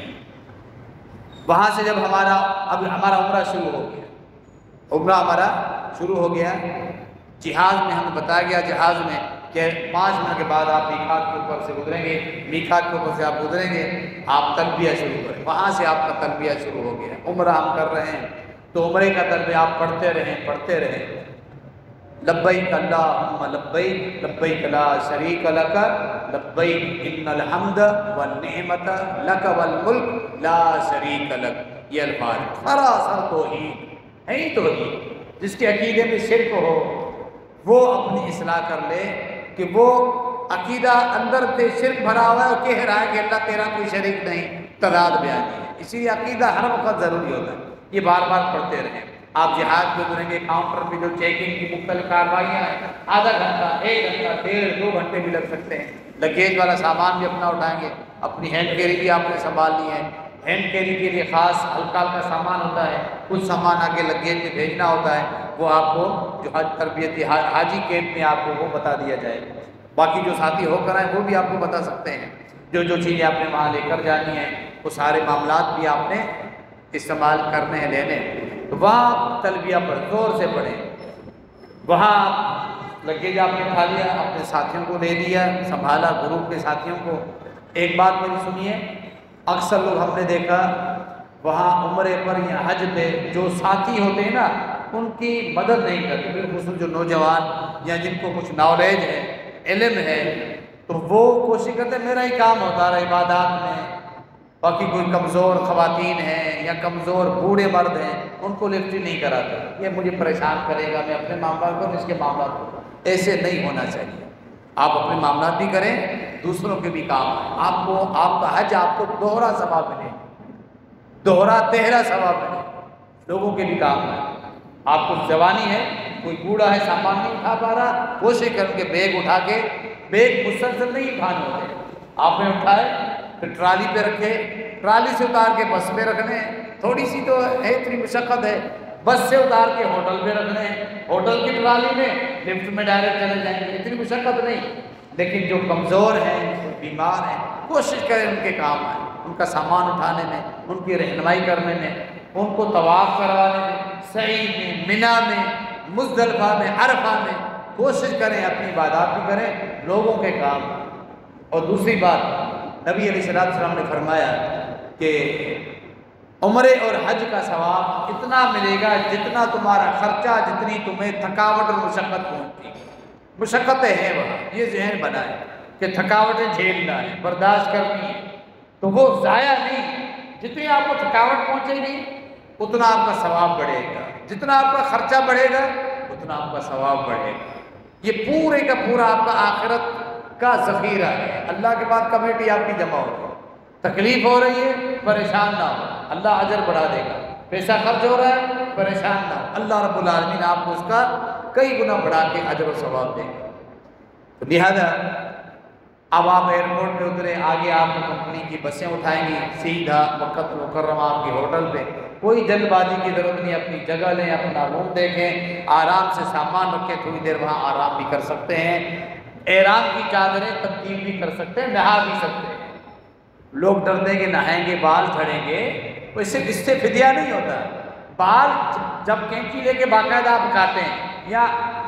[SPEAKER 1] وہاں سے جب ہمارا عمرہ شروع ہو گیا، عمرہ ہمارا شروع ہو گیا، جہاز میں ہمیں بتایا گیا جہاز میں کہ 5 منٹ کے بعد آپ میقات کے اوپر سے گزریں گے، میقات کے اوپر سے آپ گزریں گے، آپ تلبیہ شروع کریں۔ وہاں سے آپ کا تلبیہ شروع ہو گیا۔ عمرہ ہم کر رہے ہیں تو عمرے کا تلبیہ آپ پڑھتے رہیں لبیک اللہم لبیک لبیک لا شریک لک لبیک ان الحمد والنعمت لک والملک لا شریک لک۔ یہ الفاظ سراسر توحید ہے، ہی توحید۔ جس کے عقیدے میں شرک ہو وہ اپنی اصلاح کر لے کہ وہ عقیدہ اندر سے شرک بھرا ہوا ہے اور کہہ رہا ہے کہ اللہ تیرا کوئی شریک نہیں، تضاد بیانی ہے۔ اسی لیے عقیدہ ہر وقت ضروری ہوتا ہے۔ یہ بار بار پڑھتے رہیں۔ آپ جہاز پہ گزریں گے، کاؤنٹر پہ جو چیکنگ کی مختلف کارروائیاں ہیں، آدھا گھنٹہ، 1 گھنٹہ، 1.5 2 گھنٹے بھی لگ سکتے ہیں۔ لگیج والا سامان بھی اپنا اٹھائیں گے، اپنی ہینڈ کیری بھی آپ نے سنبھال لی ہے۔ ہینڈ کیری کے لیے خاص ہلکا ہلکا سامان ہوتا ہے، کچھ سامان آگے لگیج میں بھیجنا ہوتا ہے، وہ آپ کو جو حج تربیتی حاجی کیمپ میں آپ کو وہ بتا دیا جائے گا۔ باقی جو ساتھی ہو کر آئیں وہ بھی آپ کو بتا سکتے ہیں، جو چیزیں آپ نے وہاں لے کر جانی ہیں، وہ سارے معاملات بھی آپ نے استعمال کرنے ہیں، لینے۔ تو وہاں آپ تلبیہ پر زور سے پڑھیں۔ وہاں آپ لگیج آپ نے اٹھا لیا، اپنے ساتھیوں کو لے لیا، سنبھالا گروپ کے ساتھیوں کو۔ ایک بات میری سنیے، اکثر لوگ ہم نے دیکھا وہاں عمرے پر یا حج پہ جو ساتھی ہوتے ہیں نا، ان کی مدد نہیں کرتے، بالخصوص جو نوجوان یا جن کو کچھ نالج ہے، علم ہے، تو وہ کوشش کرتے ہیں میرا ہی کام ہوتا رہا عبادات میں، باقی کوئی کمزور خواتین ہیں یا کمزور بوڑھے مرد ہیں ان کو لفٹ نہیں کراتے، یہ مجھے پریشان کرے گا، میں اپنے معاملات کو اس کے معاملات کو۔ ایسے نہیں ہونا چاہیے۔ آپ اپنے معاملات بھی کریں، دوسروں کے بھی کام آئیں۔ آپ کا حج آپ کو دوہرا ثواب ملے، دوہرا تہرا ثواب ملے، لوگوں کے بھی کام آئیں۔ آپ کو جوانی ہے، کوئی بوڑھا ہے سامان نہیں اٹھا پا رہا، کوشش کریں کہ بیگ اٹھا کے، بیگ مسلسل نہیں اٹھانے ہوتے، آپ نے اٹھائے پھر ٹرالی پہ رکھے، ٹرالی سے اتار کے بس پہ رکھنے، تھوڑی سی تو ہے، اتنی مشقت ہے، بس سے اتار کے ہوٹل پہ رکھنے، ہوٹل کی ٹرالی میں، لفٹ میں ڈائریکٹ چلے جائیں گے، اتنی مشقت نہیں۔ لیکن جو کمزور ہیں، بیمار ہیں، کوشش کریں ان کے کام آئیں، ان کا سامان اٹھانے میں، ان کی رہنمائی کرنے میں، ان کو طواف کروانے میں، سعی میں، منی میں، مزدلفہ میں، عرفہ میں، کوشش کریں اپنی عبادات بھی کریں، لوگوں کے کام۔ اور دوسری بات، نبی علیہ السلام نے فرمایا کہ عمرے اور حج کا ثواب اتنا ملے گا جتنا تمہارا خرچہ، جتنی تمہیں تھکاوٹ اور مشقت پہنچتی۔ مشقتیں ہیں وہاں، یہ ذہن بنائیں کہ تھکاوٹیں جھیلنا ہے، برداشت کرنی ہے، تو وہ ضائع نہیں، جتنی آپ کو تھکاوٹ پہنچے گی اتنا آپ کا ثواب بڑھے گا، جتنا آپ کا خرچہ بڑھے گا اتنا آپ کا ثواب بڑھے گا۔ یہ پورے کا پورا آپ کا آخرت کا ذخیرہ ہے، اللہ کے بعد کمیٹی آپ کی جمع ہوگی۔ تکلیف ہو رہی ہے پریشان نہ ہو، اللہ اجر بڑھا دے گا۔ پیسہ خرچ ہو رہا ہے پریشان نہ ہو، اللہ رب العالمین آپ کو اس کا کئی گنا بڑھا کے اجر و ثواب دے گا۔ تو لہذا اب آپ ایئرپورٹ پہ اترے، آگے آپ کو کمپنی کی بسیں اٹھائیں گی سیدھا مکہ المکرمہ آپ کے ہوٹل پہ۔ کوئی جلد بازی کی ضرورت نہیں، اپنی جگہ لیں، اپنا روم دیکھیں، آرام سے سامان رکھیں، تھوڑی دیر وہاں آرام بھی کر سکتے ہیں، احرام کی چادریں تبدیل بھی کر سکتے ہیں، نہا بھی سکتے ہیں۔ لوگ ڈرتے ہیں کہ نہائیں گے بال جھڑیں گے، اس سے فدیہ نہیں ہوتا۔ بال جب کینچی لے کے باقاعدہ آپ کاٹیں یا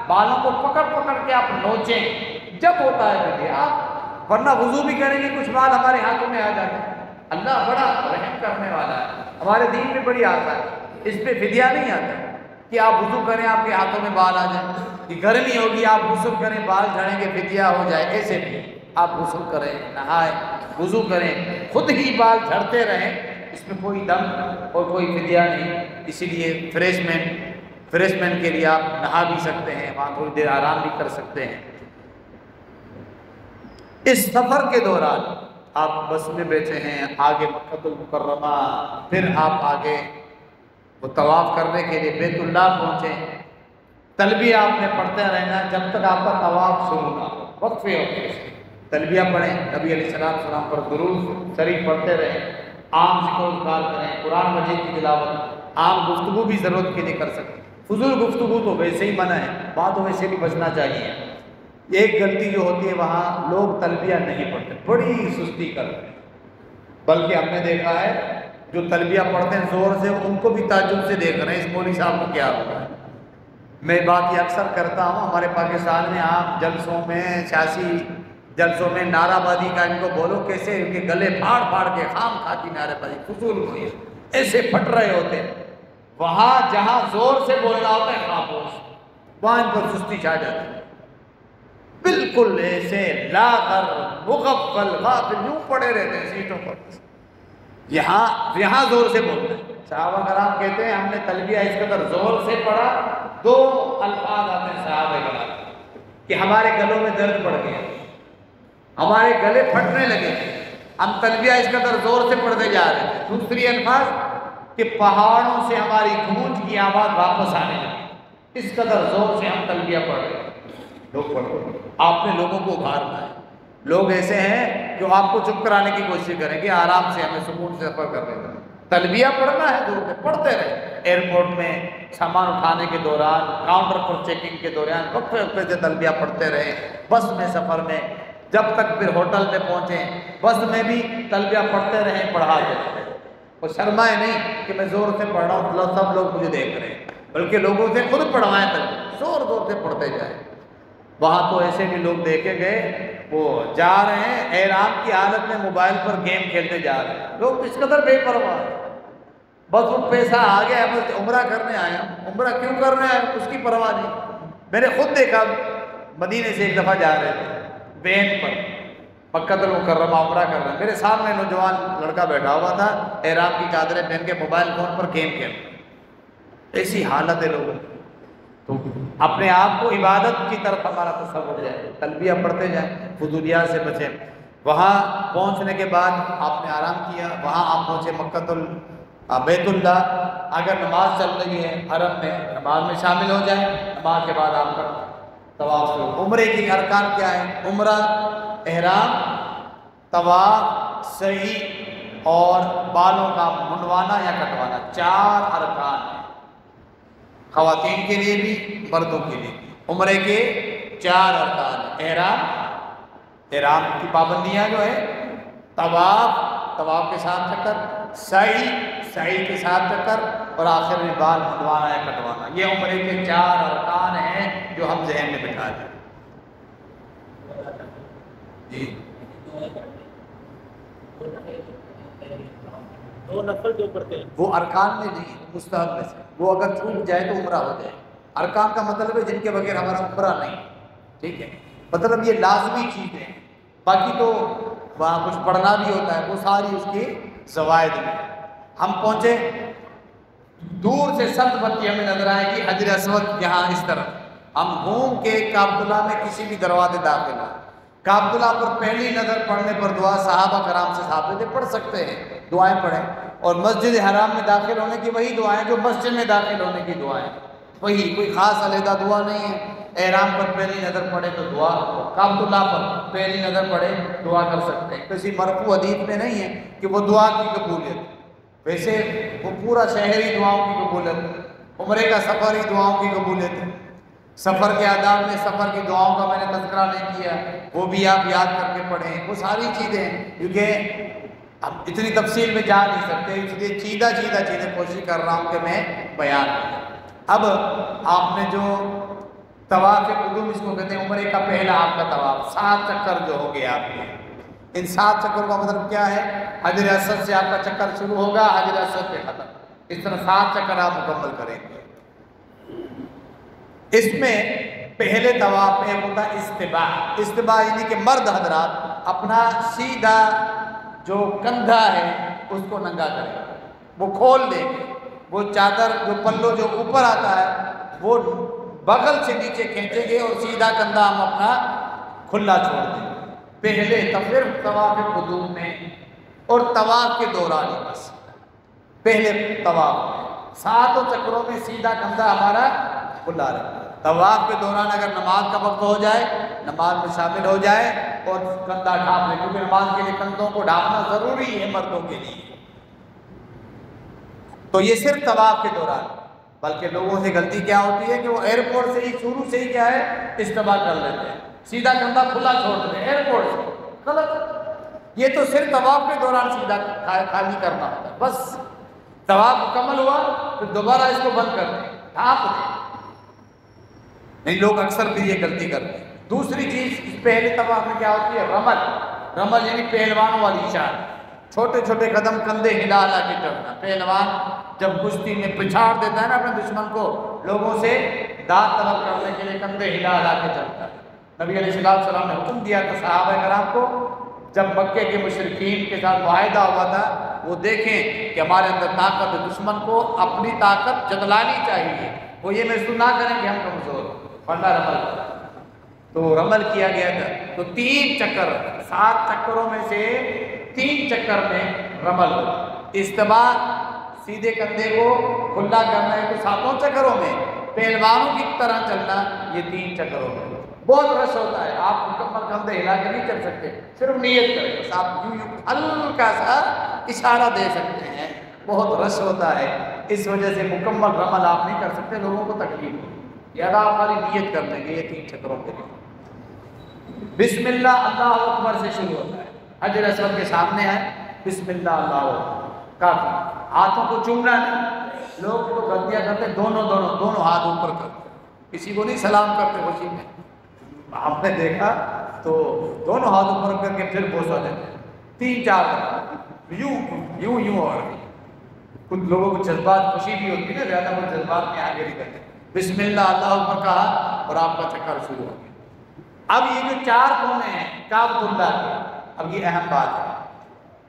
[SPEAKER 1] بالوں کو پکڑ پکڑ کے آپ نوچیں، جب ہوتا ہے فدیہ، آپ ورنہ وضو بھی کریں گے کچھ بال ہمارے ہاتھوں میں آ جاتے ہیں۔ اللہ بڑا رحم کرنے والا ہے، ہمارے دین میں بڑی آسان ہے، اس پہ فدیہ نہیں آتا کہ آپ وضو کریں آپ کے ہاتھوں میں بال آ جائیں، کہ گرمی ہوگی آپ غسل کریں بال جھڑیں گے فدیہ ہو جائے، ایسے نہیں۔ آپ غسل کریں، نہائیں، وضو کریں، خود ہی بال جھڑتے رہیں، اس میں کوئی دم اور کوئی فدیہ نہیں۔ اسی لیے فریشمنٹ کے لیے آپ نہا بھی سکتے ہیں، وہاں تھوڑی دیر آرام بھی کر سکتے ہیں۔ اس سفر کے دوران آپ بس میں بیٹھے ہیں، آگے مکہ المکرمہ، پھر آپ آگے وہ طواف کرنے کے لیے بیت اللہ پہنچے، تلبیہ آپ نے پڑھتے رہنا جب تک آپ کا طواف شروع نہ ہو، وقفے ہوتے ہیں، تلبیہ پڑھیں، نبی علیہ السلام پر درود شریف پڑھتے رہیں، عام ذکر و اذکار کریں، قرآن مجید کی تلاوت، عام گفتگو بھی ضرورت کے لیے کر سکیں، فضول گفتگو تو ویسے ہی منع ہے، باتوں میں سے بھی بچنا چاہیے۔ ایک غلطی جو ہوتی ہے وہاں لوگ تلبیہ نہیں پڑھتے، بڑی سستی کرتے ہیں، بلکہ ہم نے دیکھا ہے جو تلبیہ پڑھتے ہیں زور سے ان کو بھی تعجب سے دیکھ رہے ہیں اس مولوی صاحب کو کیا ہوا ہے۔ میں بات یہ اکثر کرتا ہوں، ہمارے پاکستان میں آپ جلسوں میں سیاسی جلسوں میں نعرہ بازی کا ان کو بولو کیسے ان کے گلے پھاڑ پھاڑ کے خام خواہ کی نعرہ بازی فضول ہوئی ہے، ایسے پھٹ رہے ہوتے ہیں۔ وہاں جہاں زور سے بولنا ہوتا ہے خاموش، وہاں ان پر سستی چھا جاتی ہے، بالکل ایسے لاغر مغفل غافل یوں پڑے رہتے ہیں سیٹوں پر، یہاں زور سے بولتے ہیں۔ صحابہ کرام کہتے ہیں ہم نے تلبیہ اس قدر زور سے پڑھا، دو الفاظ آتے ہیں صحابہ کرام کہ ہمارے گلوں میں درد پڑ گیا، ہمارے گلے پھٹنے لگے، ہم تلبیہ اس قدر زور سے پڑھتے جا رہے ہیں۔ دوسری الفاظ کہ پہاڑوں سے ہماری گونج کی آواز واپس آنے لگی، اس قدر زور سے ہم تلبیہ پڑھ رہے ہیں۔ لوگ پڑھو، آپ نے لوگوں کو ابھارنا ہے۔ لوگ ایسے ہیں جو آپ کو چپ کرانے کی کوشش کریں گے، آرام سے ہمیں سکون سے سفر کرنے دیں۔ تلبیہ پڑھنا ہے دور میں پڑھتے رہے، ایئرپورٹ میں سامان اٹھانے کے دوران، کاؤنٹر پر چیکنگ کے دوران وقفے وقفے سے تلبیہ پڑھتے رہے، بس میں سفر میں، جب تک پھر ہوٹل میں پہنچیں بس میں بھی تلبیہ پڑھتے رہیں، پڑھاتے رہیں۔ اور شرمائے نہیں کہ میں زور سے پڑھ رہا ہوں سب لوگ مجھے دیکھ رہے ہیں، بلکہ لوگوں سے خود پڑھوائیں، تلبیہ زور زور سے پڑھتے جائیں۔ وہاں تو ایسے بھی لوگ دیکھے گئے وہ جا رہے ہیں احرام کی حالت میں موبائل پر گیم کھیلتے جا رہے ہیں، لوگ اس قدر بے پرواہ ہیں، بس وہ پیسہ آ گیا بس عمرہ کرنے آیا، عمرہ کیوں کر رہے ہیں اس کی پرواہ نہیں۔ میں نے خود دیکھا مدینے سے ایک دفعہ جا رہے تھے وین پر مکہ المکرمہ عمرہ کر رہے ہیں، میرے سامنے نوجوان لڑکا بیٹھا ہوا تھا احرام کی چادریں پہن کے موبائل فون پر گیم کھیل رہے، ایسی حالت ہے لوگوں کی۔ تو اپنے آپ کو عبادت کی طرف ہمارا تصور جائے، تلبیہ پڑھتے جائیں، فضولیات سے بچیں۔ وہاں پہنچنے کے بعد آپ نے آرام کیا، وہاں آپ پہنچے مکہ بیت اللہ، اگر نماز چل رہی ہے حرم میں نماز میں شامل ہو جائیں، نماز کے بعد آپ کا طواف کرو۔ عمرے کی ارکان کیا ہے؟ عمرہ، احرام، طواف، سعی اور بالوں کا منڈوانا یا کٹوانا، 4 ارکان ہیں، خواتین کے لیے بھی مردوں کے لیے بھی۔ عمرے کے 4 ارکان ہیں، احرام کی پابندیاں جو ہے، طواف کے ساتھ چکر، سعی کے ساتھ چکر، اور آخر میں بال منڈوانا یا کٹوانا، یہ عمرے کے 4 ارکان ہیں جو ہم ذہن میں بٹھا دیں۔ جی
[SPEAKER 2] دو نفل جو پڑھتے ہیں
[SPEAKER 1] وہ ارکان میں نہیں، مستحب میں سے، وہ اگر چھوٹ جائے تو عمرہ ہو جائے۔ ارکان کا مطلب ہے جن کے بغیر ہمارا عمرہ نہیں، ٹھیک ہے، مطلب یہ لازمی چیزیں ہیں، باقی تو وہاں کچھ پڑھنا بھی ہوتا ہے، وہ ساری اس کی زوائد میں۔ ہم پہنچے، دور سے سبز بتی ہمیں نظر آئے گی، حجر اسود یہاں اس طرف، ہم گھوم کے کعبۃ اللہ میں کسی بھی دروازے داخل ہوں، کعبۃ اللہ پر پہلی نظر پڑھنے پر دعا صحابہ کرام سے ثابت ہے، پڑھ سکتے ہیں، دعائیں پڑھیں، اور مسجد حرام میں داخل ہونے کی وہی دعائیں جو مسجد میں داخل ہونے کی دعائیں، وہی، کوئی خاص علیحدہ دعا نہیں ہے۔ احرام پر پہلی نظر پڑے تو دعا، کعبۃ اللہ پر پہلی نظر پڑے دعا کر سکتے ہیں، کسی مرفوع حدیث میں نہیں ہے کہ وہ دعا کی قبولیت، ویسے وہ پورا شہری دعاؤں کی قبولیت، عمرے کا سفر ہی دعاؤں کی قبولیت ہے۔ سفر کے آداب میں سفر کی دعاؤں کا میں نے تذکرہ نہیں کیا، وہ بھی آپ یاد کر کے پڑھیں، وہ ساری چیزیں، کیونکہ اب اتنی تفصیل میں جا نہیں سکتے، اس لیے چیدہ چیزیں کوشش کر رہا ہوں کہ میں بیان کروں۔ اب آپ نے جو طواف قدوم اس کو کہتے ہیں، عمرے کا پہلا آپ کا طواف، 7 چکر جو ہو گیا آپ کے، ان 7 چکر کا مطلب کیا ہے؟ حجر اسود سے آپ کا چکر شروع ہوگا، حجر اسود پہ ختم، اس طرح 7 چکر آپ مکمل کریں گے۔ اس میں پہلے طواف میں ہوتا ہے استباع، یعنی کہ مرد حضرات اپنا سیدھا جو کندھا ہے اس کو ننگا کریں، وہ کھول دیں گے، وہ چادر جو پلو جو اوپر آتا ہے وہ بغل سے نیچے کھینچیں گے اور سیدھا کندھا ہم اپنا کھلا چھوڑ دیں گے، پہلے تفر طواف قدوم میں اور طواف کے دوران ہی، بس پہلے طواف میں 7 چکروں میں سیدھا کندھا ہمارا کھلا رہے، طواف کے دوران اگر نماز کا وقت ہو جائے نماز میں شامل ہو جائے اور کندھا ڈھانپ لے، کیونکہ نماز کے لیے کندھوں کو ڈھانپنا ضروری ہے مردوں کے لیے۔ تو یہ صرف طواف کے دوران، بلکہ لوگوں سے غلطی کیا ہوتی ہے کہ وہ ایئرپورٹ سے ہی شروع سے ہی کیا ہے استباع کر لیتے ہیں، سیدھا کندھا کھلا چھوڑ دیں ایئرپورٹ سے، غلط۔ یہ تو صرف طواف کے دوران سیدھا خالی کرنا ہوتا ہے، بس طواف مکمل ہوا پھر دوبارہ اس کو بند کر دیں، ڈھانپ دیں۔ نہیں، لوگ اکثر بھی یہ غلطی کرتے ہیں۔ دوسری چیز پہلے طواف میں کیا ہوتی ہے؟ رمل۔ رمل یعنی پہلوانوں والی شان، چھوٹے چھوٹے قدم کندھے ہلا ہلا کے چڑھنا۔ پہلوان جب کشتی میں پچھاڑ دیتا ہے نا اپنے دشمن کو، لوگوں سے داد طلب کرنے کے لیے کندھے ہلا ہلا کے چڑھتا ہے۔ نبی علیہ السلام نے حکم دیا تھا صحابہ کرام کو، جب مکے کے مشرکین کے ساتھ معاہدہ ہوا تھا، وہ دیکھیں کہ ہمارے اندر طاقت ہے، دشمن کو اپنی طاقت جتلانی چاہیے، وہ یہ محسوس نہ کریں کہ ہم کمزور ہیں، ورنہ رمل کریں۔ تو رمل کیا گیا تھا، تو 3 چکر، 7 چکروں میں سے 3 چکر میں رمل ہو۔ استوا سیدھے کندھے کو کھلا کرنا ہے تو 7 چکروں میں، پہلوانوں کی طرح چلنا یہ 3 چکروں میں۔ بہت رش ہوتا ہے، آپ مکمل کندھے ہلا کے نہیں چل سکتے، صرف نیت کریں، بس آپ یوں ہلکا سا اشارہ دے سکتے ہیں، بہت رش ہوتا ہے، اس وجہ سے مکمل رمل آپ نہیں کر سکتے، لوگوں کو تکلیف ہوگی۔ یا آپ خالی نیت کر لیں گے یہ 3 چکروں کے لیے۔ بسم اللہ اللہ اکبر سے شروع ہوتا ہے، حجر اسود کے سامنے ہے، بسم اللہ اللہ اکبر، کافی۔ ہاتھوں کو چومنا نہیں، لوگ تو غلطیاں کرتے دونوں ہاتھ اوپر کرتے، کسی کو نہیں سلام کرتے خوشی میں، آپ نے دیکھا تو دونوں ہاتھ اوپر کر کے پھر بوسہ دیتے ہیں 3-4 دفعہ، یوں ہو رہی۔ کچھ لوگوں کو جذبات خوشی بھی ہوتی ہے نا، زیادہ وہ جذبات میں آگے نہیں کرتے۔ بسم اللہ اللہ اکبر کہا اور آپ کا چکر شروع ہو گیا۔ اب یہ جو 4 کونے ہیں کعبۃ اللہ کے، اب یہ اہم بات ہے،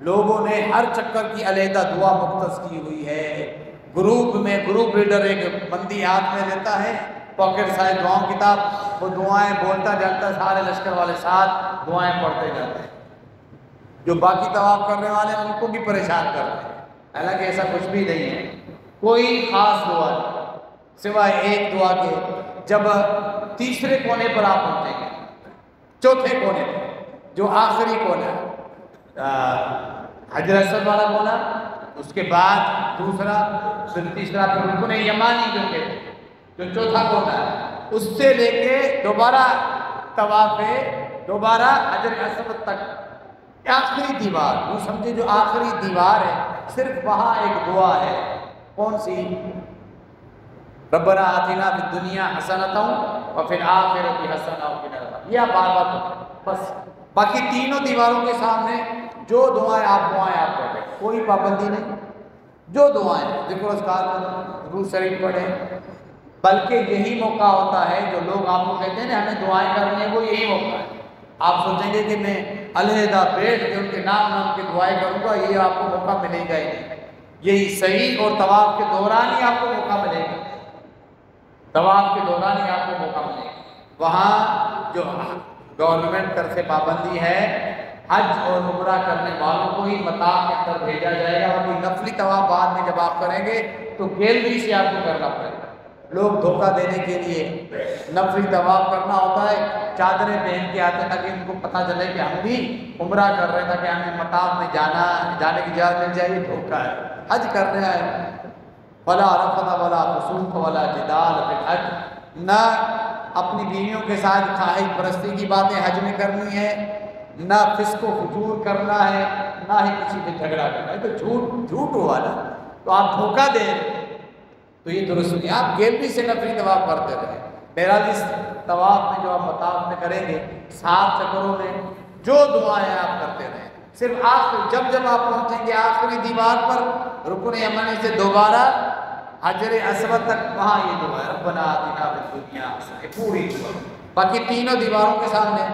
[SPEAKER 1] لوگوں نے ہر چکر کی علیحدہ دعا مختص کی ہوئی ہے۔ گروپ لیڈر ایک بندی ہاتھ میں لیتا ہے، پاکٹ سائز دعاؤں کتاب، وہ دعائیں بولتا جاتا ہے، سارے لشکر والے ساتھ دعائیں پڑھتے جاتے ہیں، جو باقی طواف کرنے والے ہیں ان کو بھی پریشان کرتے ہیں۔ حالانکہ ایسا کچھ بھی نہیں ہے، کوئی خاص دعا نہیں سوائے ایک دعا کے، جب تیسرے کونے پر آپ پہنچیں گے، چوتھے کونے پر جو آخری کونا ہے، حجر اسود والا کونا، اس کے بعد دوسرا، پھر تیسرا، پھر رکن یمانی جو کہتے ہیں، جو چوتھا کونا ہے، اس سے لے کے دوبارہ طواف دوبارہ حجر اسود تک آخری دیوار، وہ سمجھے جو آخری دیوار ہے، صرف وہاں ایک دعا ہے، کون سی؟ ربنا آتنا فی الدنیا حسنۃ وفی الآخرۃ حسنۃ وقنا عذاب النار، یہ بار بس۔ باقی تینوں دیواروں کے سامنے جو دعائیں آپ پڑھیں، کوئی پابندی نہیں، جو دعائیں ذکر و اذکار کریں، درود شریف پڑھیں، بلکہ یہی موقع ہوتا ہے جو لوگ آپ کو کہتے ہیں نا ہمیں دعائیں کرنی ہیں، وہ یہی موقع ہے۔ آپ سوچیں گے کہ میں علیحدہ بیٹھ کے ان کے نام کی دعائیں کروں گا، یہ آپ کو موقع ملے گا ہی نہیں، یہی صحیح اور طواف کے دوران ہی آپ کو موقع ملے گا، طواف کے دوران ہی آپ کو موقع ملے گا۔ وہاں جو گورنمنٹ طرف سے پابندی ہے، حج اور عمرہ کرنے والوں کو ہی مطاف کے اندر بھیجا جائے گا، اور کوئی نفلی طواف بعد میں جب آپ کریں گے تو گیلری سے آپ کو کرنا پڑے گا۔ لوگ دھوکہ دینے کے لیے نفلی طواف کرنا ہوتا ہے، چادریں پہن کے آتے ہیں تاکہ ان کو پتہ چلے کہ ہم بھی عمرہ کر رہے ہیں، تاکہ ہمیں مطاف میں جانے کی اجازت مل جائے، یہ دھوکہ ہے۔ حج کر رہا ہے، ولا رفث ولا فسوق ولا جدال فی الحج، نہ اپنی بیویوں کے ساتھ خواہش پرستی کی باتیں حج میں کرنی ہے، نہ فسق و فجور کرنا ہے، نہ ہی کسی سے جھگڑا کرنا ہے۔ تو جھوٹ ہوا نا، تو آپ دھوکہ دیں تو یہ درست نہیں۔ آپ گیلری سے نفلی طواف کرتے رہے، 42 طواف میں جو آپ مطاف میں کریں گے، 7 چکروں میں جو دعائیں آپ کرتے رہیں، صرف جب آپ پہنچیں گے آخری دیوار پر رکن یمانی سے دوبارہ حجر اسود تک، وہاں یہ دعا ہے ربنا آتنا فی الدنیا حسنۃ، پوری دعا۔ باقی تینوں دیواروں کے سامنے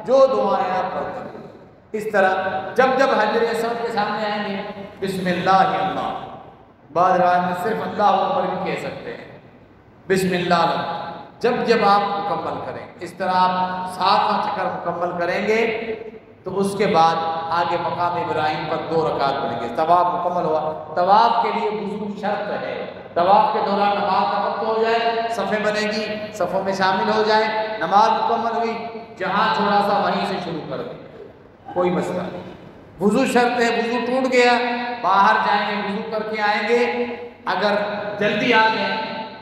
[SPEAKER 1] جو دعائیں آپ کرتے ہیں، اس طرح جب حجر اسود کے سامنے آئیں گے بسم اللہ اللہ، بعض روایت میں صرف اللہ اکبر بھی کہہ سکتے ہیں، بسم اللہ جب آپ مکمل کریں، اس طرح آپ 7واں چکر مکمل کریں گے تو اس کے بعد آگے مقام ابراہیم پر 2 رکعت پڑھیں گے۔ طواف مکمل ہوا، طواف کے لیے وضو شرط ہے، طواف کے دوران نماز کا وقت ہو جائے، صفیں بنے گی، صفوں میں شامل ہو جائیں، نماز مکمل ہوئی، جہاں چھوڑا سا وہیں سے شروع کر دیں، کوئی مسئلہ نہیں۔ وضو شرط ہے، وضو ٹوٹ گیا، باہر جائیں گے وضو کر کے آئیں گے، اگر جلدی آ گئے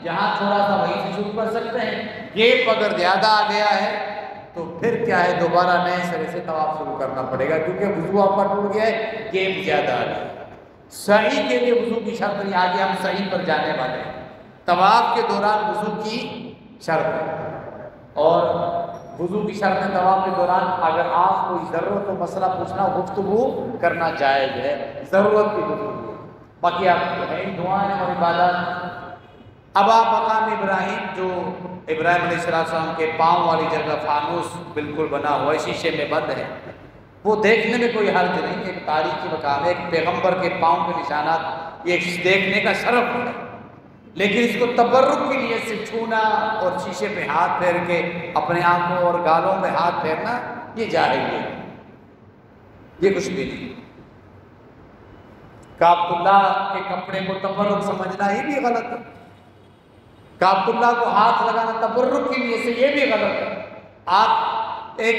[SPEAKER 1] جہاں چھوڑا سا وہیں سے شروع کر سکتے ہیں، گیپ اگر زیادہ آ گیا ہے تو پھر کیا ہے دوبارہ نئے سرے سے طواف شروع کرنا پڑے گا، کیونکہ وضو آپ کا ٹوٹ گیا ہے، گیپ زیادہ آ گیا۔ سعی کے لیے وضو کی شرط نہیں، آگے ہم سعی پر جانے والے ہیں۔ طواف کے دوران وضو کی شرط ہے، اور وضو کی شرط ہے طواف کے دوران اگر آپ کوئی ضرورت و مسئلہ پوچھنا، گفتگو کرنا جائز ہے، ضرورت کی گفتگو، باقی آپ کو ہے دعائیں اور عبادات۔ اب آپ مقام ابراہیم، جو ابراہیم علیہ السلام کے پاؤں والی جگہ فانوس بالکل بنا ہوا ہے، شیشے میں بند ہے، وہ دیکھنے میں کوئی حرج نہیں، ایک تاریخی مقام ہے، ایک پیغمبر کے پاؤں کے نشانات، یہ دیکھنے کا شرف ہے، لیکن اس کو تبرک کی نیت سے چھونا اور شیشے پہ ہاتھ پھیر کے اپنے آنکھوں اور گالوں پہ ہاتھ پھیرنا یہ جاہل ہے، یہ کچھ بھی نہیں۔ کعبۃ اللہ کے کپڑے کو تبرک سمجھنا یہ بھی غلط ہے، کعبۃ اللہ کو ہاتھ لگانا تبرک کی نیت سے یہ بھی غلط ہے۔ آپ ایک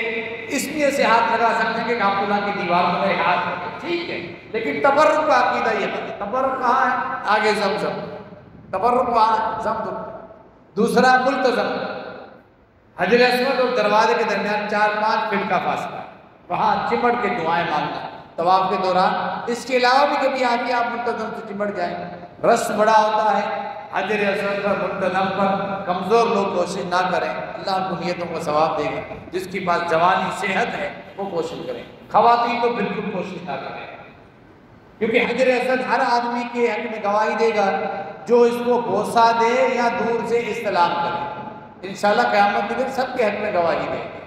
[SPEAKER 1] اس نیت سے ہاتھ لگا سکتے ہیں کہ کعبۃ اللہ کی دیوار پر میرے ہاتھ رکھے، ٹھیک ہے، لیکن تبرک کا عقیدہ یہ غلط ہے۔ تبرک کہاں ہے؟ آگے زمزم، تبرک وہاں ہے زمزم۔ دوسرا ملتزم، حجر اسود اور دروازے کے درمیان 4-5 فٹ کا فاصلہ، وہاں چمٹ کے دعائیں مانگنا طواف کے دوران۔ اس کے علاوہ بھی کبھی آگے آپ ملتزم سے چمٹ جائیں، رش بڑا ہوتا ہے حجر اسود پر، ملتزم پر کمزور لوگ کوشش نہ کریں، اللہ ان کو نیتوں کا ثواب دے گا۔ جس کے پاس جوانی صحت ہے وہ کوشش کریں، خواتین تو بالکل کوشش نہ کریں، کیونکہ حجر اسود ہر آدمی کے حق میں گواہی دے گا جو اس کو بوسہ دے یا دور سے استلام کرے، انشاءاللہ قیامت کے دن سب کے حق میں گواہی دے گا۔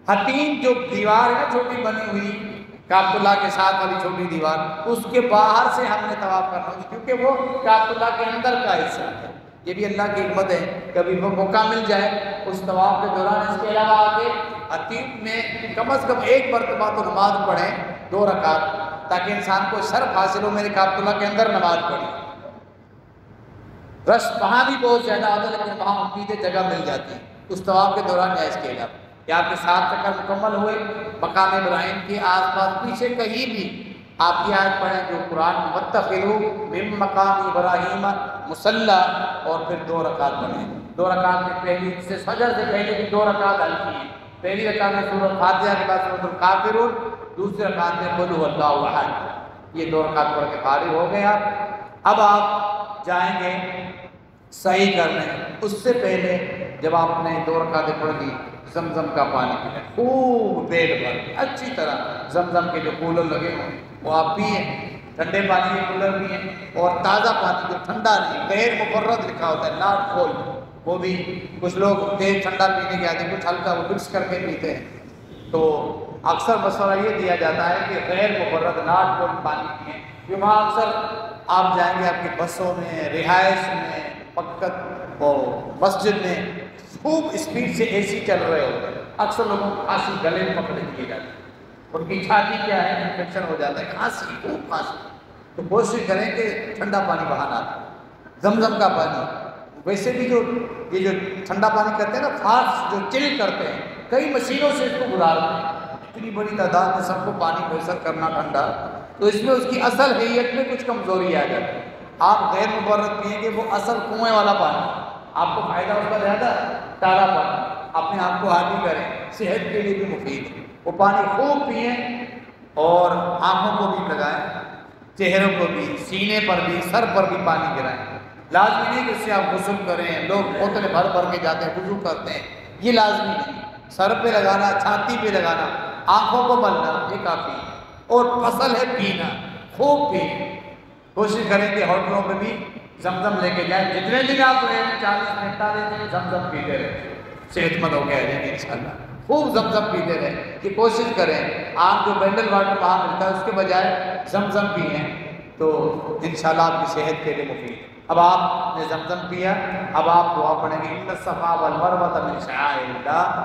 [SPEAKER 1] حتیم جو دیوار ہے چھوٹی بنی ہوئی کعبۃ اللہ کے ساتھ والی چھوٹی دیوار، اس کے باہر سے ہم نے طواف کرنا ہوگا، کیونکہ وہ کعبۃ اللہ کے اندر کا حصہ ہے۔ یہ بھی اللہ کی حکمت ہے، کبھی وہ موقع مل جائے اس طواف کے دوران۔ اس کے علاوہ آگے حتیم میں کم از کم ایک مرتبہ تو نماز پڑھیں 2 رکعت، تاکہ انسان کو شرف حاصل ہو، میرے کعبۃ اللہ کے اندر نماز پڑھی۔ رش وہاں بھی بہت زیادہ ہوتا ہے، لیکن وہاں امید جگہ مل جاتی ہے اس طواف کے دوران یا اس کے علاوہ۔ یا آپ کے 7 چکر مکمل ہوئے مقام ابراہیم کے آس پاس پیچھے کہیں بھی آپ یہ آیت پڑھیں جو قرآن واتخذوا من مقام ابراہیم مصلی، اور پھر 2 رکعت پڑھیں۔ 2 رکعت میں پہلی سے فجر سے پہلے کی 2 رکعت ہلکی ہیں، پہلی رکعت میں سورۃ فاتحہ کے بعد سورۃ الکافرون، دوسری رکعت میں قل ھو اللہ احد۔ یہ 2 رکعت پڑھ کے فارغ ہو گئے آپ۔ اب آپ جائیں گے صحیح کرنے، اس سے پہلے جب آپ نے 2 رکعتیں پڑھ دی، زمزم کا پانی پینا خوب پیٹ بھر، اچھی طرح زمزم کے جو کولر لگے ہوں وہ آپ پئیں، ٹھنڈے پانی کے کولر پئیں، اور تازہ پانی جو ٹھنڈا نہیں، غیر مفرد لکھا ہوتا ہے، ناٹ کولڈ، وہ بھی کچھ لوگ تیز ٹھنڈا پینے کے عادی، کچھ ہلکا وہ مکس کر کے پیتے ہیں، تو اکثر مشورہ یہ دیا جاتا ہے کہ غیر مفرد ناٹ کولڈ پانی پئیں، کیونکہ وہاں اکثر آپ جائیں گے آپ کی بسوں میں، رہائش میں، مکت اور مسجد میں خوب اسپیڈ سے اے سی چل رہے ہوتے ہیں، اکثر لوگوں کو کھانسی گلے میں پکڑے دیے جاتے ہیں، ان کی چھاتی کیا ہے انفیکشن ہو جاتا ہے، کھانسی خوب کھانسی، تو کوشش کریں کہ ٹھنڈا پانی بہانا، زمزم کا پانی۔ ویسے بھی جو یہ جو ٹھنڈا پانی کرتے ہیں نا، فاسٹ جو چل کرتے ہیں، کئی مشینوں سے اس کو گزارتے ہیں، اتنی بڑی تعداد میں سب کو پانی میسر کرنا ٹھنڈا، تو اس میں اس کی اصل حیت میں کچھ کمزوری آ جاتی ہے۔ آپ غیر مبرد پئیں گے وہ اصل کنویں والا پانی، آپ کو فائدہ اس کا زیادہ، تازہ پانی اپنے آپ کو عادی کریں، صحت کے لیے بھی مفید ہے، وہ پانی خوب پئیں اور آنکھوں کو بھی لگائیں، چہروں کو بھی، سینے پر بھی، سر پر بھی پانی گرائیں۔ لازمی نہیں کہ اس سے آپ غسل کریں، لوگ بوتلیں بھر بھر کے جاتے ہیں وضو کرتے ہیں، یہ لازمی نہیں، سر پہ لگانا، چھاتی پہ لگانا، آنکھوں کو ملنا یہ کافی ہے، اور فصل ہے پینا، خوب پئیں۔ کوشش کریں کہ ہوٹلوں میں بھی زمزم لے کے جائیں، جتنے دن آپ رہیں 40-45 دن زمزم پیتے رہیں، صحت مند ہو کے آ جائیں گے انشاءاللہ۔ خوب زمزم پیتے رہیں، کہ کوشش کریں آپ جو منرل واٹر وہاں ملتا ہے اس کے بجائے زمزم پئیں، تو انشاءاللہ آپ کی صحت کے لیے مفید۔ اب آپ نے زمزم پیا، اب آپ دعا پڑھیں گے ان الصفا والمروہ من شعائر اللہ۔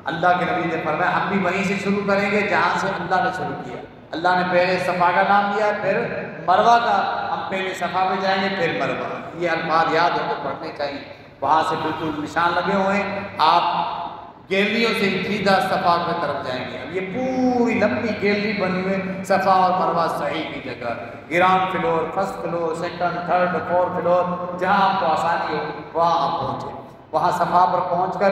[SPEAKER 1] اللہ کے نبی نے فرمایا ہم بھی وہیں سے شروع کریں گے جہاں سے اللہ نے شروع کیا، اللہ نے پہلے صفا کا نام لیا پھر مروہ کا، ہم پہلے صفا پہ جائیں گے پھر مروہ، یہ الفاظ یاد ہو تو پڑھنے چاہیے۔ وہاں سے بالکل نشان لگے ہوئے ہیں، آپ گیلریوں سے سیدھا صفا کی طرف جائیں گے۔ اب یہ پوری لمبی گیلری بنی ہوئی صفا اور مروہ صحیح کی جگہ، ground floor, first floor, second, third, fourth floor, جہاں آپ کو آسانی ہو وہاں آپ پہنچے۔ وہاں صفا پر پہنچ کر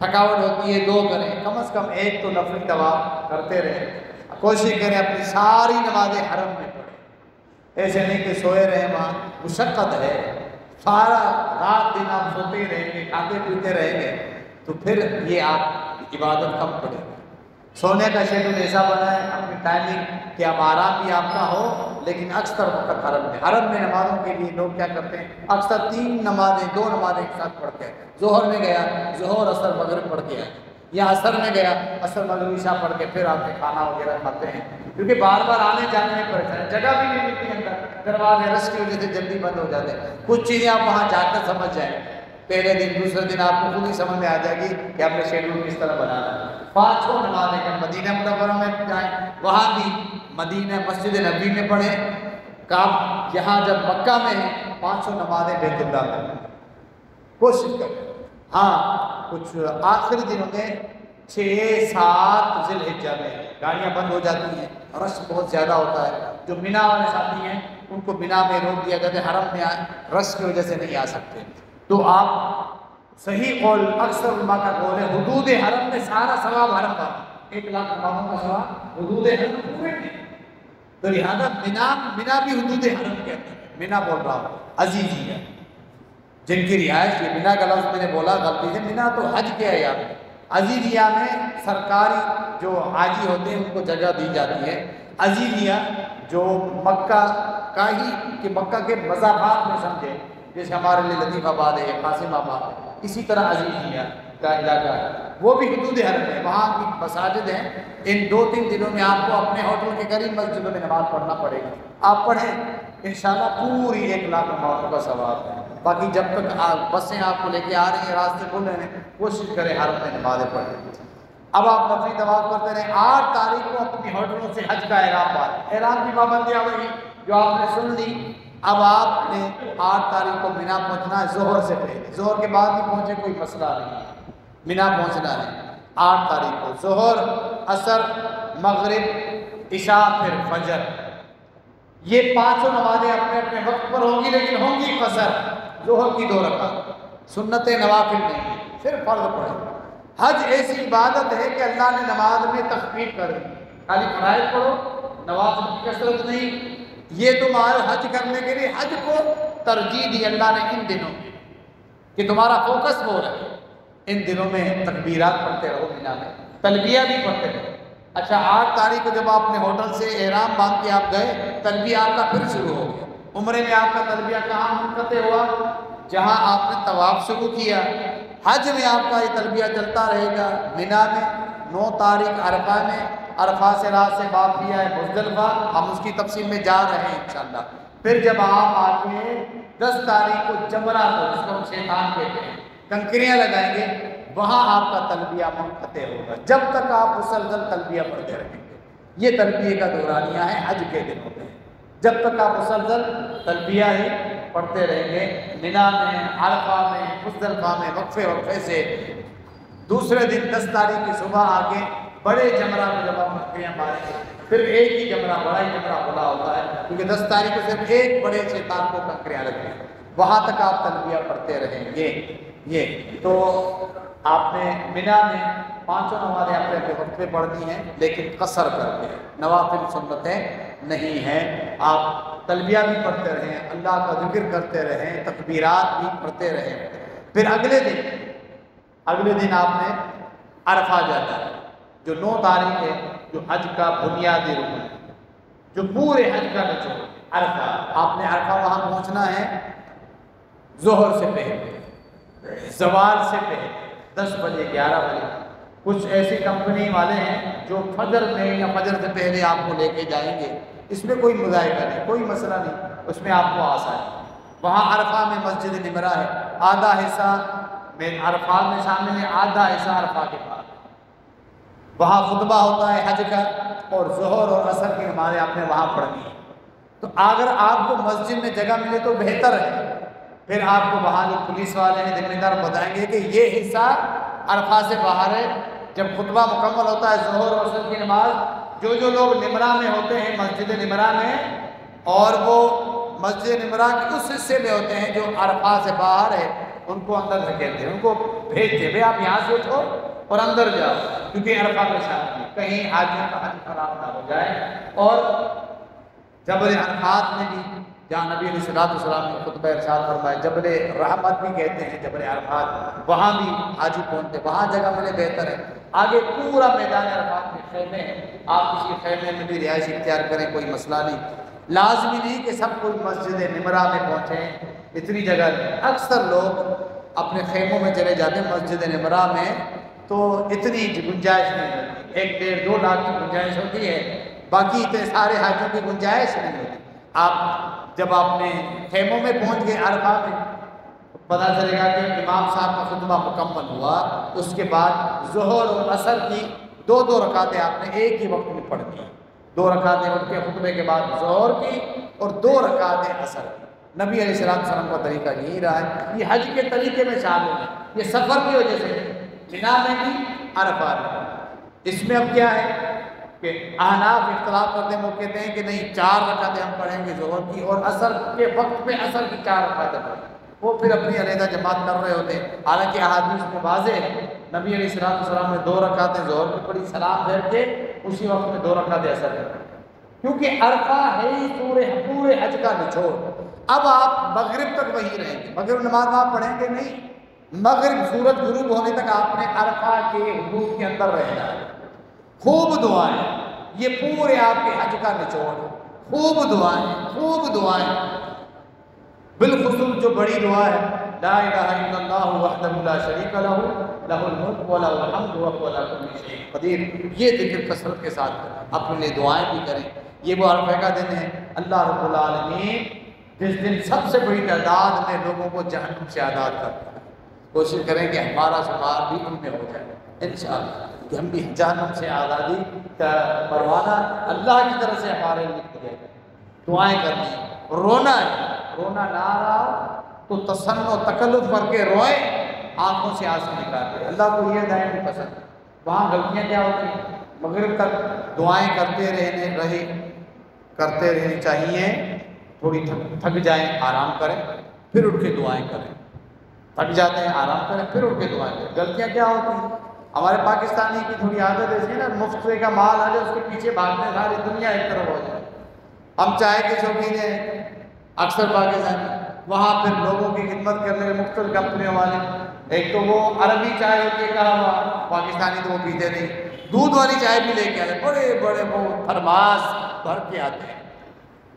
[SPEAKER 1] تھکاوٹ ہوتی ہے 2 کریں، کم از کم 1 تو نفلی طواف کرتے رہیں، کوشش کریں اپنی ساری نمازیں حرم میں پڑھیں، ایسے نہیں کہ سوئے رہیں، وہاں مشقت ہے، سارا رات دن آپ سوتے ہی رہیں گے، کھاتے پیتے رہیں گے تو پھر یہ آپ عبادت کم پڑے گی۔ سونے کا شیڈول ایسا بنا ہے اپنی ٹائمنگ کہ اب آرام بھی آپ کا ہو، لیکن اکثر وقت حرم میں نمازوں کے لیے لوگ کیا کرتے ہیں، اکثر 2 نمازیں ایک ساتھ پڑھتے ہیں، ظہر میں گیا ظہر اثر مغرب پڑھ کے آئے، یا عصر میں گیا عصر مغرب عشاء پڑھ کے پھر آپ کے کھانا وغیرہ کھاتے ہیں، کیونکہ بار بار آنے جانے میں پریشان، جگہ بھی نہیں ملتی اندر، دروازے رش کی وجہ سے جلدی بند ہو جاتے ہیں۔ کچھ چیزیں آپ وہاں جا کر سمجھ جائیں، پہلے دن دوسرے دن آپ کو خود ہی سمجھ میں آ جائے گی کہ آپ نے شیڈول کس طرح بنانا ہے۔ 5 نمازیں جب مدینہ منورہ میں جائیں وہاں بھی مدینہ مسجد نبوی میں پڑھیں، کعب یہاں جب مکہ میں ہیں 500 نمازیں بیت اللہ میں کوشش کریں۔ ہاں کچھ آخری دنوں میں 6-7 ذی الحجہ میں گاڑیاں بند ہو جاتی ہیں، رش بہت زیادہ ہوتا ہے، جو مینا والے ساتھی ہیں ان کو مینا میں روک دیا جاتا ہے، حرم میں آئے، رش کی وجہ سے نہیں آ سکتے، تو آپ صحیح قول اکثر علماء کا قول ہے حدود حرم میں سارا ثواب حرم کا، 1 لاکھ نمازوں کا ثواب حدود حرم پورے میں، تو لہذا مینا بھی حدود حرم کہتے ہیں، مینا بول رہا ہوں عزیزیہ جن کی رہائش، یہ مینا کا لفظ میں نے بولا غلطی سے، مینا تو حج کے ہے یار، عزیزیہ میں سرکاری جو حاجی ہوتے ہیں ان کو جگہ دی جاتی ہے، عزیزیہ جو مکہ کا ہی کہ مکہ کے مضافات میں سمجھے، جیسے ہمارے لیے لطیف آباد ہے، قاسم آباد ہے، اسی طرح عزیزیہ کا علاقہ ہے، وہ بھی حدود حرم ہے، وہاں کی مساجد ہیں، ان 2-3 دنوں میں آپ کو اپنے ہوٹل کے قریب مسجدوں میں نماز پڑھنا پڑے گی، آپ پڑھیں انشاءاللہ پوری 1 لاکھ نمازوں کا ثواب ہے۔ باقی جب تک بسیں آپ کو لے کے آ رہی ہیں، راستے کھل رہے ہیں، کوشش کریں حرم میں نمازیں پڑھیں۔ اب آپ نفلی طواف کرتے رہیں، 8 تاریخ کو اپنی ہوٹلوں سے حج کا احرام باندھ، احرام کی پابندیاں وہی جو آپ نے سن لی، اب آپ نے 8 تاریخ کو مینا پہنچنا ہے ظہر سے پہلے، ظہر کے بعد بھی پہنچے کوئی مسئلہ نہیں، مینا پہنچنا ہے 8 تاریخ کو ظہر عصر مغرب عشاء پھر فجر، یہ 500 نمازیں اپنے اپنے وقت پر ہوں گی، لیکن ہوں گی قصر، ظہر کی 2 رکعت، سنت نوافل نہیں، صرف فرض پڑھیں۔ حج ایسی عبادت ہے کہ اللہ نے نماز میں تخفیف کر دی، خالی فرائض پڑھو، نوافل کی کثرت نہیں، یہ تمہارے حج کرنے کے لیے حج کو ترجیح دی اللہ نے ان دنوں میں کہ تمہارا فوکس وہ رہے، ان دنوں میں تکبیرات پڑھتے رہو، مینا میں تلبیہ بھی پڑھتے رہو۔ اچھا 8 تاریخ کو جب آپ اپنے ہوٹل سے احرام باندھ کے آپ گئے، تلبیہ آپ کا پھر شروع ہو گیا، عمرے میں آپ کا تلبیہ کہاں منقطع ہوا؟ جہاں آپ نے طواف شروع کیا، حج میں آپ کا یہ تلبیہ چلتا رہے گا، مینا میں 9 تاریخ عرفہ میں، عرفہ سے رات سے واپسی ہے مزدلفہ، ہم اس کی تفصیل میں جا رہے ہیں انشاءاللہ، پھر جب آپ آگے 10 تاریخ کو جمرہ کو جس کو ہم شیطان کہتے ہیں کنکریاں لگائیں گے، وہاں آپ کا تلبیہ منقطع ہوگا، جب تک آپ مسلسل تلبیہ پڑھتے رہیں گے، یہ تلبیہ کا دورانیہ ہے حج کے دنوں میں، جب تک آپ مسلسل تلبیہ ہی پڑھتے رہیں گے، مینا میں عرفہ میں مزدلفہ میں وقفے سے، دوسرے دن 10 تاریخ کی صبح آگے بڑے جمرہ میں جب آپ کنکریاں ماریں گے، پھر ایک ہی جمرہ بڑا ہی جمرہ کھلا ہوتا ہے، کیونکہ 10 تاریخ کو صرف ایک بڑے شیطان کو کنکریاں لگیں گے، وہاں تک آپ تلبیہ پڑھتے رہیں گے۔ یہ تو آپ نے مینا میں 500 نمازیں اپنے وقت پہ پڑھنی ہیں، لیکن قصر کر کے، نوافل سنتیں نہیں ہیں، آپ تلبیہ بھی پڑھتے رہیں، اللہ کا ذکر کرتے رہیں، تکبیرات بھی پڑھتے رہیں، پھر اگلے دن آپ نے عرفہ جانا ہے، جو 9 تاریخ ہے، جو حج کا بنیادی رکن ہے، جو پورے حج کا نچوڑ ہے، عرفہ، آپ نے عرفہ وہاں پہنچنا ہے ظہر سے پہلے، زوال سے پہلے 10 بجے 11 بجے، کچھ ایسی کمپنی والے ہیں جو فجر میں یا فجر سے پہلے آپ کو لے کے جائیں گے، اس میں کوئی مذائقہ نہیں، کوئی مسئلہ نہیں، اس میں آپ کو آسان ہے۔ وہاں عرفہ میں مسجد نمرہ ہے، آدھا حصہ میں عرفات میں شامل ہے، آدھا حصہ عرفہ کے بعد، وہاں خطبہ ہوتا ہے حج کا، اور ظہر اور عصر کی نمازیں آپ نے وہاں پڑھنی ہے، تو اگر آپ کو مسجد میں جگہ ملے تو بہتر ہے، پھر آپ کو وہاں جو پولیس والے ہیں ذمہ دار بتائیں گے کہ یہ حصہ عرفہ سے باہر ہے، جب خطبہ مکمل ہوتا ہے ظہر اور عصر کی نماز، جو لوگ نمرہ میں ہوتے ہیں مسجد نمرہ میں، اور وہ مسجد نمرہ کے اس حصے میں ہوتے ہیں جو عرفہ سے باہر ہے، ان کو اندر دھکیلتے ہیں، ان کو بھیجتے بھائی آپ یہاں سے اٹھو اور اندر جاؤ، کیونکہ عرفہ میں شامل کہیں حاجیوں کا حج خراب نہ ہو جائے۔ اور جبل عرفات میں بھی جہاں نبی علیہ السلام نے خطبہ ارشاد فرمایا، جبل رحمت بھی کہتے ہیں جبل عرفات، وہاں بھی حاجی پہنچتے، وہاں جگہ ملے بہتر ہے۔ آگے پورا میدان عرفات میں خیمے ہیں، آپ کسی خیمے میں بھی رہائش اختیار کریں، کوئی مسئلہ نہیں، لازمی نہیں کہ سب کوئی مسجد نمرہ میں پہنچیں، اتنی جگہ نہیں، اکثر لوگ اپنے خیموں میں چلے جاتے ہیں مسجد نمرہ میں، تو اتنی گنجائش نہیں ہوتی، 1-1.5-2 لاکھ کی گنجائش ہوتی ہے، باقی اتنے سارے حاجیوں کی گنجائش نہیں ہوتی۔ آپ جب آپ نے خیموں میں پہنچ گئے عرفہ میں، پتہ چلے گا کہ امام صاحب کا خطبہ مکمل ہوا، اس کے بعد ظہر اور عصر کی 2 رکعتیں آپ نے ایک ہی وقت میں پڑھ دی، 2 رکعتیں اٹھ کے خطبے کے بعد ظہر کی اور 2 رکعتیں عصر کی۔ نبی علیہ السلام کا طریقہ یہی رہا ہے، یہ حج کے طریقے میں شامل ہے، یہ سفر کی وجہ سے مینا میں بھی عرفہ میں۔ اس میں اب کیا ہے کہ احناف اختلاف کرتے ہیں، وہ کہتے ہیں کہ نہیں 4 رکعتیں ہم پڑھیں گے ظہر کی، اور عصر کے وقت پہ عصر کی 4 رکعتیں پڑھیں گے، وہ پھر اپنی علیحدہ جماعت کر رہے ہوتے ہیں۔ حالانکہ احادیث میں واضح ہے، نبی علیہ السلام نے 2 رکعتیں ظہر کی پڑھی، سلام پھیر کے اسی وقت میں 2 رکعتیں عصر کی، کیونکہ عرفہ ہے ہی پورے حج کا نچوڑ۔ اب آپ مغرب تک وہیں رہیں گے، مغرب نماز آپ پڑھیں گے نہیں، مغرب سورج غروب ہونے تک آپ نے عرفہ کے حدود کے اندر رہنا ہے۔ خوب دعائیں، یہ پورے آپ کے حج کا نچوڑ ہے، خوب دعائیں، بالخصوص جو بڑی دعا ہے لا الہ الا اللہ وحدہ لا شریک لہ لہ الملک ولہ الحمد وہو علی کل شیء قدیر، یہ ذکر کثرت کے ساتھ کریں، اپنے لیے دعائیں بھی کریں۔ یہ وہ عرفہ کا دن ہے، اللہ رب العالمین جس دن سب سے بڑی تعداد میں لوگوں کو جہنم سے آزاد کرتا ہے، کوشش کریں کہ ہمارا شمار بھی ان میں ہو جائے انشاءاللہ، کہ ہم بھی جہنم سے آزادی کا پروانہ اللہ کی طرف سے ہمارے لیے لکھ دے۔ دعائیں کرنی، رونا ہے، رونا نہ رہا تو تسن و تکلف کر کے روئے، آنکھوں سے آنسو نکالتے، اللہ کو یہ دائیں نہیں پسند۔ وہاں غلطیاں کیا ہوتی ہیں، مغرب تک دعائیں کرتے رہنی چاہیے، تھوڑی تھک جائیں آرام کریں، پھر اٹھ کے دعائیں کریں، تھک جاتے ہیں آرام کریں، پھر اٹھ کے دعائیں کریں۔ غلطیاں کیا ہوتی ہیں، ہمارے پاکستانی کی تھوڑی عادت ایسی ہے نا، مفت کا مال آ جائے اس کے پیچھے بھاگتے ہیں، ساری دنیا ایک طرف ہو جائے۔ ہم چائے کے شوقین ہیں اکثر پاکستانی، وہاں پھر لوگوں کی خدمت کرنے میں مختلف کمپنیوں والے، ایک تو وہ عربی چائے ہوتی ہے کہا ہوا، پاکستانی تو وہ پیتے نہیں، دودھ والی چائے بھی لے کے آتے، بڑے وہ تھرماس بھر کے آتے ہیں،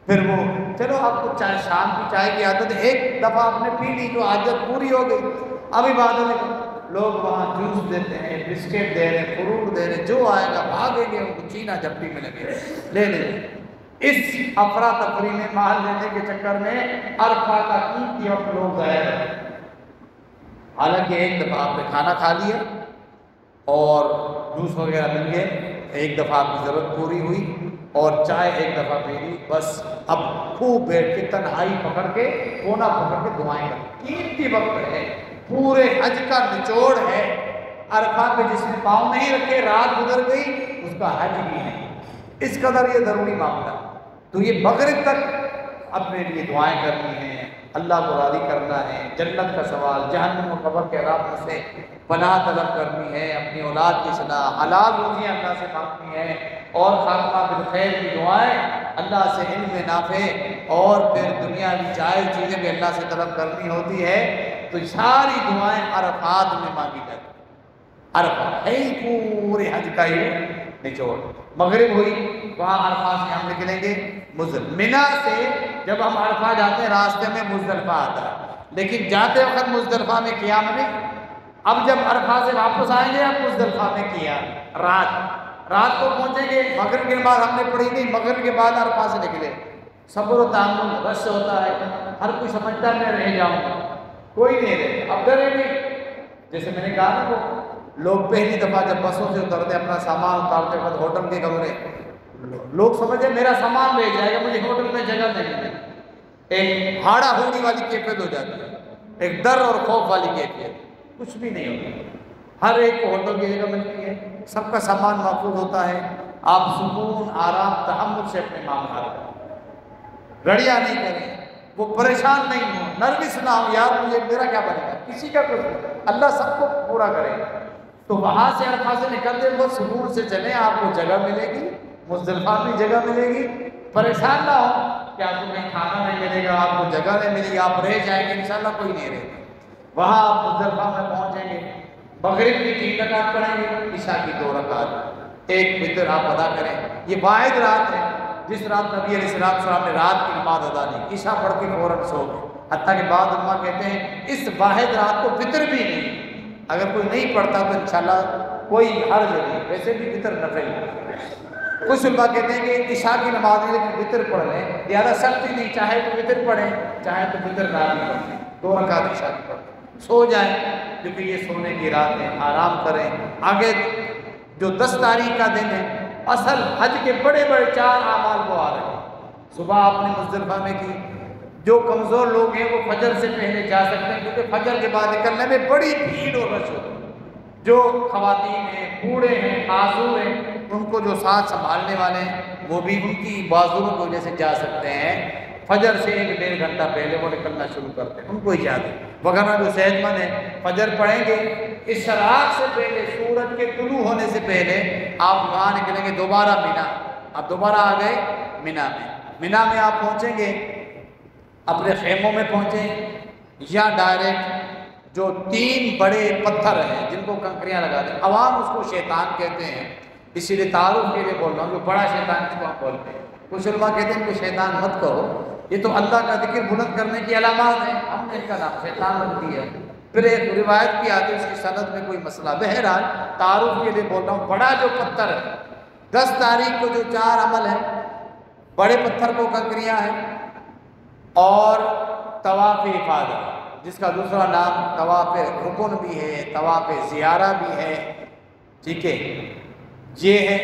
[SPEAKER 1] پھر وہ چلو آپ کو چائے شام کی چائے کی عادت ہے، ایک دفعہ آپ نے پی لی تو عادت پوری ہو گئی، ابھی بعد میں لوگ وہاں جوس دیتے ہیں، بسکٹ دے رہے ہیں، فروٹ دے رہے ہیں، جو آئے گا بھاگیں گے، ان کو چینا جھپٹی میں لگے لے لیں۔ اس افراتفری میں مال لینے کے چکر میں عرفہ کا قیمتی وقت لوگ ضائع کرتے ہیں۔ حالانکہ ایک دفعہ آپ نے کھانا کھا لیا اور جوس وغیرہ مل گئے، ایک دفعہ آپ کی ضرورت پوری ہوئی اور چائے ایک دفعہ پی لی، بس اب خوب بیٹھ کے تنہائی پکڑ کے کونا پکڑ کے دعائیں کریں، قیمتی وقت ہے، پورے حج کا نچوڑ ہے۔ عرفہ پہ جس نے پاؤں نہیں رکھے، رات گزر گئی، اس کا حج بھی نہیں، اس قدر یہ ضروری معاملہ۔ تو یہ مغرب تک اپنے لیے دعائیں کرنی ہیں، اللہ کو راضی کرنا ہے، جنت کا سوال، جہنم و قبر کے عذاب سے پناہ طلب کرنی ہے، اپنی اولاد کی اصلاح، حلال روزیاں اللہ سے مانگنی ہے، اور خاتمہ بالخیر کی دعائیں اللہ سے علم نافع اور پھر دنیاوی جائز چیزیں بھی اللہ سے طلب کرنی ہوتی ہے۔ تو ساری دعائیں عرفات میں مانگی جاتی ہیں۔ عرفہ ہے ہی پورے حج کا ہی نچوڑ۔ مغرب ہوئی، وہاں عرفہ سے ہم نکلیں گے مزدلفہ، مینا سے جب ہم عرفہ جاتے ہیں راستے میں مزدلفہ آتا ہے، لیکن جاتے وقت مزدلفہ میں قیام نہیں۔ اب جب عرفہ سے واپس آئیں گے اب مزدلفہ میں قیام، رات کو پہنچیں گے، مغرب کے بعد ہم نے پڑھی نہیں، مغرب کے بعد عرفہ سے نکلے، صبر و تحمل، رش ہوتا ہے، ہر کوئی سمجھتا ہے میں رہ جاؤں گا، کوئی نہیں رہے، اب ڈرے نہیں۔ جیسے میں نے کہا نا، وہ لوگ پہلی دفعہ جب بسوں سے اترتے اپنا سامان اتارتے وقت ہوٹل کے کمرے، لوگ سمجھے میرا سامان لے جائے گا، مجھے ہوٹل میں جگہ نہیں ملے، ایک ہاڑا ہوڑی والی کیفیت ہو جاتی ہے، ایک ڈر اور خوف والی کیفیت، کچھ بھی نہیں ہوتا، ہر ایک کو ہوٹل کی جگہ ملتی ہے، سب کا سامان محفوظ ہوتا ہے، آپ سکون، آرام، تحمل سے اپنے معاملات کریں، گڑیا نہیں کریں، وہ پریشان نہیں ہو، نروس نہ ہو، یار مجھے میرا کیا بنے گا، کسی کا کچھ نہیں، اللہ سب کو پورا کرے گا۔ تو وہاں سے عرفہ سے نکلتے وہ سکون سے چلیں، آپ کو جگہ ملے گی، مزدلفہ میں جگہ ملے گی، پریشان نہ ہو کہ آپ کو کہیں کھانا نہیں ملے گا، آپ کو جگہ نہیں ملے گی، آپ رہ جائیں گے، انشاءاللہ کوئی نہیں رہے گا۔ وہاں آپ مزدلفہ میں پہنچیں گے، مغرب کی 3 رکعت پڑھیں گے، عشاء کی 2 رکعت، ایک وتر آپ ادا کریں۔ یہ واحد رات ہے جس رات نبی علیہ السلام نے رات کی نماز ادا نہیں، عشاء پڑھ کے فوراً سو گئے، حتیٰ کہ بعض علماء کہتے ہیں اس واحد رات کو وتر بھی نہیں، اگر کوئی نہیں پڑھتا تو انشاءاللہ کوئی حرج نہیں، ویسے بھی وتر نفل ہے۔ کچھ علماء کہتے ہیں کہ عشاء کی نماز میں وتر پڑھ لیں، زیادہ سختی نہیں، چاہے تو وتر پڑھیں چاہے تو وتر نہ بھی پڑھیں، 2 رکعت عشاء کی پڑھیں، سو جائیں، کیونکہ یہ سونے کی رات ہے، آرام کریں۔ آگے جو 10 تاریخ کا دن ہے، اصل حج کے بڑے بڑے 4 اعمال کو آ رہے ہیں۔ صبح آپ نے مزدلفہ میں کی، جو کمزور لوگ ہیں وہ فجر سے پہلے جا سکتے ہیں، کیونکہ فجر کے بعد نکلنے میں بڑی بھیڑ اور رش ہوتی ہے۔ جو خواتین ہیں، بوڑھے ہیں، معذور ہیں، ان کو جو ساتھ سنبھالنے والے ہیں وہ بھی ان کی معذوروں کی وجہ سے جا سکتے ہیں، فجر سے 1-1.5 گھنٹہ پہلے وہ نکلنا شروع کرتے ہیں، ان کو اجازت، وغیرہ جو صحت مند ہیں فجر پڑھیں گے، اشراق سے پہلے، سورج کے طلوع ہونے سے پہلے آپ وہاں نکلیں گے دوبارہ مینا، آپ دوبارہ آ گئے مینا میں، مینا میں آپ پہنچیں گے، اپنے خیموں میں پہنچیں یا ڈائریکٹ جو 3 بڑے پتھر ہیں جن کو کنکریاں لگا دیں، عوام اس کو شیطان کہتے ہیں، اسی لیے تعارف کے لیے بول رہا ہوں، جو بڑا شیطان اس کو ہم بولتے ہیں، کچھ علماء کہتے ہیں کہ شیطان مت کہو، یہ تو اللہ کا ذکر بلند کرنے کی علامات ہیں، ہم نے ان کا نام شیطان رکھ دیا۔ پھر ایک روایت کی آتی ہے، اس کی سند میں کوئی مسئلہ، بہرحال تعارف کے لیے بول رہا ہوں، بڑا جو پتھر ہے 10 تاریخ کو جو 4 عمل ہیں، بڑے پتھر کو کنکریاں ہیں اور طواف افاضہ، جس کا دوسرا نام طواف رکن بھی ہے، طواف زیارہ بھی ہے، ٹھیک ہے، یہ ہے،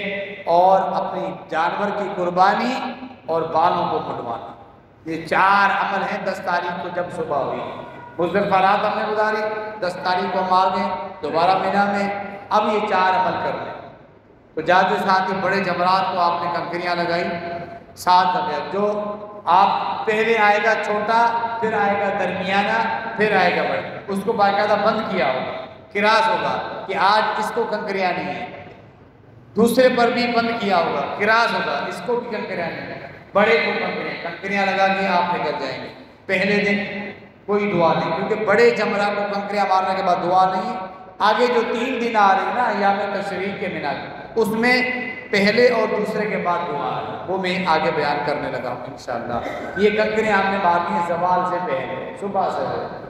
[SPEAKER 1] اور اپنی جانور کی قربانی اور بالوں کو منڈوانا، یہ 4 عمل ہیں 10 تاریخ کو جب صبح ہوئی، مزدلفہ رات ہم نے گزاری، 10 تاریخ کو ہم آ گئے دوبارہ مینا میں، اب یہ 4 عمل کر لیں، تو جاتے ساتھ ہی بڑے جمرات کو آپ نے کنکریاں لگائی، 7 عمل، جو آپ پہلے آئے گا چھوٹا، پھر آئے گا درمیانہ، پھر آئے گا بڑا، اس کو باقاعدہ بند کیا ہوگا، کراس ہوگا کہ آج اس کو کنکریاں نہیں ہیں، دوسرے پر بھی بند کیا ہوگا، کراس ہوگا، اس کو بھی کنکریاں نہیں ہیں، بڑے کو کنکریاں لگا کے آپ نکل جائیں گے۔ پہلے دن کوئی دعا نہیں، کیونکہ بڑے جمرہ کو کنکریاں مارنے کے بعد دعا نہیں، آگے جو 3 دن آ رہے ہیں نا ایام تشریق کے مینا کے، اس میں پہلے اور دوسرے کے بعد دعا ہے، وہ میں آگے بیان کرنے لگا ہوں انشاءاللہ۔ یہ کنکریاں ہم نے مارنی ہیں زوال سے پہلے، صبح سے،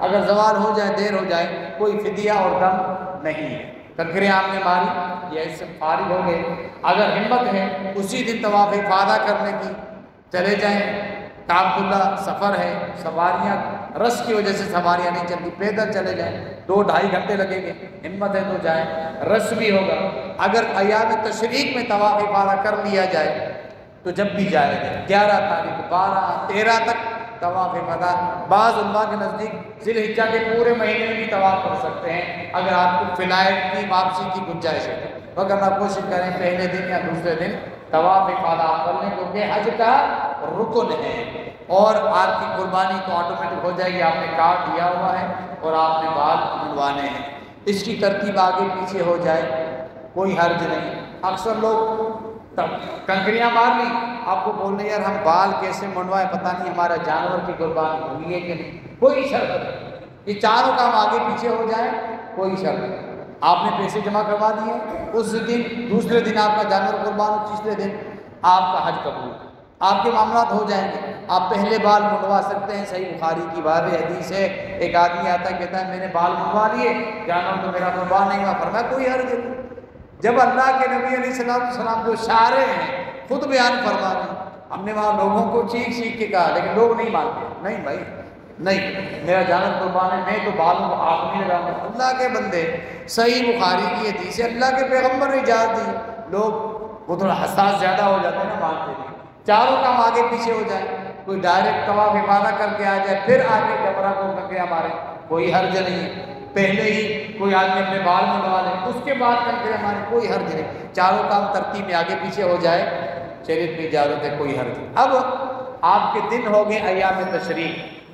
[SPEAKER 1] اگر زوال ہو جائے، دیر ہو جائے، کوئی فدیہ اور دم نہیں ہے، کنکریاں ہم نے ماری، یہ اس سے فارغ ہو گئے۔ اگر ہمت ہے اسی دن طواف افاضہ کرنے کی، چلے جائیں، عبداللہ سفر ہے، سواریاں رش کی وجہ سے سواریاں نہیں چلتی، پیدل چلے جائیں، 2-2.5 گھنٹے لگیں گے، ہمت ہے تو جائیں، رش بھی ہوگا۔ اگر ایام تشریق میں طواف افاضہ کر لیا جائے تو جب بھی جائے گا، 11 تاریخ، 12، 13 تک طواف افاضہ، بعض علماء کے نزدیک ذی الحجہ کے پورے مہینے میں بھی طواف کر سکتے ہیں اگر آپ کو فلائٹ کی واپسی کی گنجائش ہے، اگر آپ کوشش کریں پہلے دن یا دوسرے دن طواف افاضہ آپ کر لیں، کیونکہ حج کا رکن ہے، اور آپ کی قربانی تو آٹومیٹک ہو جائے گی، آپ نے کارڈ دیا ہوا ہے اور آپ نے بال منڈوانے ہیں، اس کی ترتیب آگے پیچھے ہو جائے کوئی حرج نہیں۔ اکثر لوگ کنکریاں مار لی، آپ کو بول رہے ہیں یار ہم بال کیسے منڈوائیں، پتہ نہیں ہمارا جانور کی قربانی ہوئی ہے کہ نہیں، کوئی شرط نہیں، یہ چاروں کام آگے پیچھے ہو جائے کوئی شرط نہیں، آپ نے پیسے جمع کروا دیے، اس دن دوسرے دن آپ کا جانور قربان ہو، تیسرے دن آپ کا حج قبول، آپ کے معاملات ہو جائیں گے، آپ پہلے بال منڈوا سکتے ہیں، صحیح بخاری کی واضح حدیث ہے، ایک آدمی آتا ہے کہتا ہے میں نے بال منڈوا لیے، جانور تو میرا قربان نہیں ہوا، فرمایا کوئی حرج نہیں، جب اللہ کے نبی علیہ السلام جو شارع ہیں خود بیان فرما رہے ہیں، ہم نے وہاں لوگوں کو چیخ کے کہا لیکن لوگ نہیں مانتے، نہیں بھائی نہیں، میرا جانور قربان ہے، میں تو بالوں کو آگ نہیں لگاؤں گا، اللہ کے بندے، صحیح بخاری کی حدیث ہے، اللہ کے پیغمبر نے اجازت دی، لوگ وہ تھوڑا حساس زیادہ ہو جاتے ہیں نا، مانتے نہیں، چاروں کام آگے پیچھے ہو جائے، کوئی ڈائریکٹ طواف افاضہ کر کے آ جائے پھر آگے جمرہ کو کنکریاں مارے، کوئی حرج نہیں ہے، پہلے ہی کوئی آدمی اپنے بال منڈوا لے، اس کے بعد کنکریاں مارے، کوئی حرج نہیں، چاروں کام ترتیب میں آگے پیچھے ہو جائے، شریعت میں اجازت ہے، کوئی حرج نہیں۔ اب آپ کے دن ہو گئے ایام تشریق،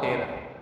[SPEAKER 1] 13।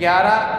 [SPEAKER 1] 11,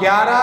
[SPEAKER 1] 11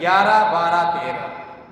[SPEAKER 1] 11, 12, 13,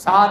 [SPEAKER 1] 7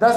[SPEAKER 1] 10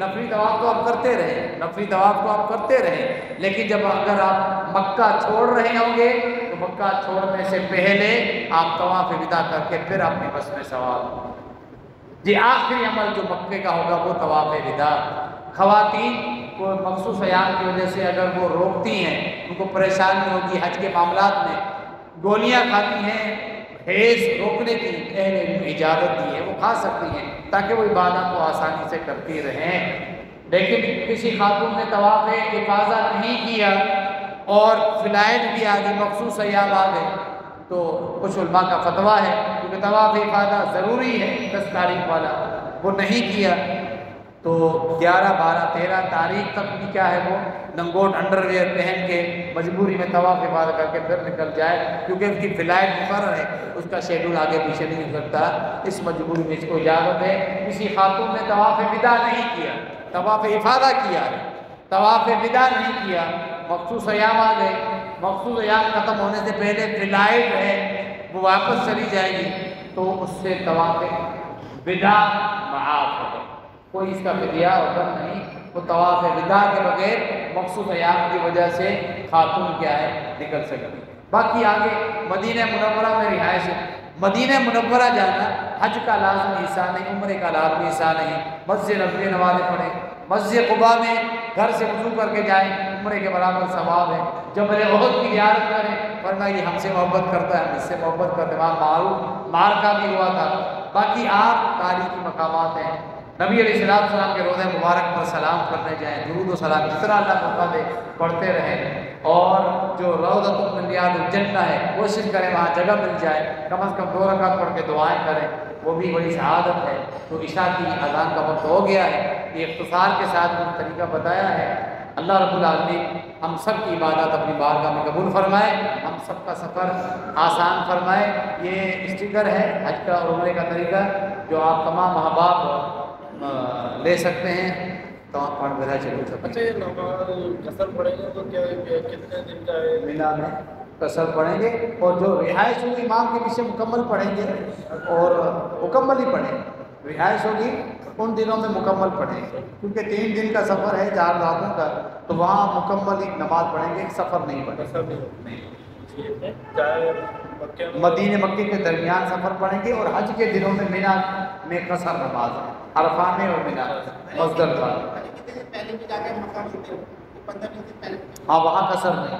[SPEAKER 1] نفلی طواف تو آپ کرتے رہیں، نفلی طواف تو آپ کرتے رہیں، لیکن جب اگر آپ مکہ چھوڑ رہے ہوں گے تو مکہ چھوڑنے سے پہلے آپ طواف وداع کر کے پھر اپنی بس میں سوار ہوں۔ جی آخری عمل جو مکے کا ہوگا وہ طواف وداع۔ خواتین کو مخصوص ایام کی وجہ سے اگر وہ روکتی ہیں، ان کو پریشانی ہوگی حج کے معاملات میں، گولیاں کھاتی ہیں، حیض روکنے کی اہل علم اجازت دی ہے، وہ کھا سکتی ہیں تاکہ وہ عبادت کو آسانی سے کرتی رہیں۔ لیکن کسی خاتون نے طواف افاضہ نہیں کیا اور فلائٹ بھی آ گئی، مخصوص ایام آ گئے، تو کچھ علماء کا فتویٰ ہے کیونکہ طواف افاضہ ضروری ہے 10 تاریخ والا، وہ نہیں کیا تو 11، 12، 13 تاریخ تک بھی کیا ہے وہ لنگوٹ انڈر ویئر پہن کے مجبوری میں طواف افاضہ کر کے پھر نکل جائے، کیونکہ اس کی فلائٹ مقرر ہے، اس کا شیڈول آگے پیچھے نہیں ہو سکتا، اس مجبوری میں اس کو اجازت ہے۔ کسی خاتون نے طواف وداع نہیں کیا، طواف افاضہ کیا ہے، طواف وداع نہیں کیا، مخصوص ایام آ گئے، مخصوص ایام ختم ہونے سے پہلے فلائٹ ہے وہ واپس چلی جائے گی تو اس سے طواف وداع معاف ہے، کوئی اس کا فدیہ حکم نہیں، وہ طواف وداع کے بغیر مخصوص ایام کی وجہ سے خاتون کیا ہے نکل سکتی۔ باقی آگے مدینہ منورہ میں رہائش، مدینہ منورہ جانا حج کا لازمی حصہ نہیں، عمرے کا لازمی حصہ نہیں، مسجد نبوی نمازیں پڑھیں، مسجد قباء میں گھر سے وضو کر کے جائیں، عمرے کے برابر ثواب ہے، جبل احد کی زیارت کریں، ورنہ یہ ہم سے محبت کرتا ہے، ہم اس سے محبت کرتے ہیں، وہاں معروف مارکا بھی ہوا تھا۔ باقی آپ تاریخی مقامات ہیں، نبی علیہ السلام کے روضہ مبارک پر سلام کرنے جائیں، درود و سلام جتنا اللہ موقع دے پڑھتے رہیں، اور جو روضۃ من ریاض الجنہ ہے کوشش کریں وہاں جگہ مل جائے، کم از کم 2 رکعت پڑھ کے دعائیں کریں، وہ بھی بڑی سعادت ہے۔ تو عشاء کی اذان کا وقت ہو گیا ہے، یہ اختصار کے ساتھ میں طریقہ بتایا ہے۔ اللہ رب العالمین ہم سب کی عبادت اپنی بارگاہ میں قبول فرمائے، ہم سب کا سفر آسان فرمائے۔ یہ اسٹیکر ہے حج کا اور عمرے کا طریقہ جو آپ تمام احباب لے سکتے ہیں، تو آپ پڑھ بھیجا چلو سکتے
[SPEAKER 2] اچھا، یہ نماز قصر پڑھیں گے تو کیا کتنے دن کا ہے؟
[SPEAKER 1] مینا میں قصر پڑھیں گے، اور جو رہائش ہوگی امام کے پیچھے مکمل پڑھیں گے، اور مکمل ہی پڑھیں، رہائش ہوگی ان دنوں میں مکمل پڑھیں گے، کیونکہ 3 دن کا سفر ہے 4 راتوں کا، تو وہاں مکمل ہی نماز پڑھیں گے، سفر نہیں پڑھیں
[SPEAKER 2] قصر نہیں، چاہے
[SPEAKER 1] مدینہ مکے کے درمیان سفر پڑھیں گے، اور حج کے دنوں میں مینا میں قصر نماز ہے، عرفہ میں اور مینا مزدلفہ۔ ہاں وہاں قصر نہیں،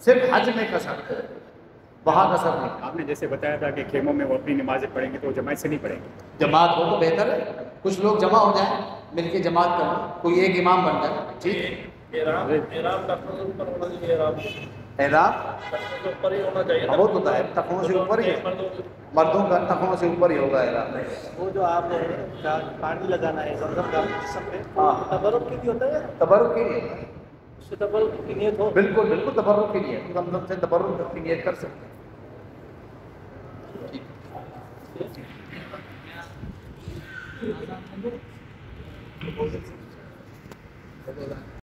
[SPEAKER 1] صرف حج میں قصر، وہاں قصر نہیں۔
[SPEAKER 3] آپ نے جیسے بتایا تھا کہ خیموں میں وہ اپنی نمازیں پڑھیں گے تو وہ جماعت سے نہیں پڑھیں گے،
[SPEAKER 1] جماعت ہو تو بہتر ہے، کچھ لوگ جمع ہو جائیں، مل کے جماعت کریں، کوئی ایک امام بن جائے، ٹھیک ہے۔
[SPEAKER 2] احرام تخت سے اوپر ہونا چاہیے،
[SPEAKER 1] احرام
[SPEAKER 2] تخت سے اوپر ہی ہونا چاہیے،
[SPEAKER 1] وہ تو ہے تخوں سے اوپر ہی، مردوں کا تخوں سے اوپر ہی ہوگا احرام۔
[SPEAKER 2] وہ جو آپ پانی لگانا ہے زمزم کا جسم پہ،
[SPEAKER 1] ہاں
[SPEAKER 2] تبرک کے لیے ہوتا ہے،
[SPEAKER 1] تبرک کے لیے،
[SPEAKER 2] اس سے تبرک کی نیت ہو،
[SPEAKER 1] بالکل بالکل تبرک کے لیے، زمزم سے تبرک کی نیت کر سکتے ہیں۔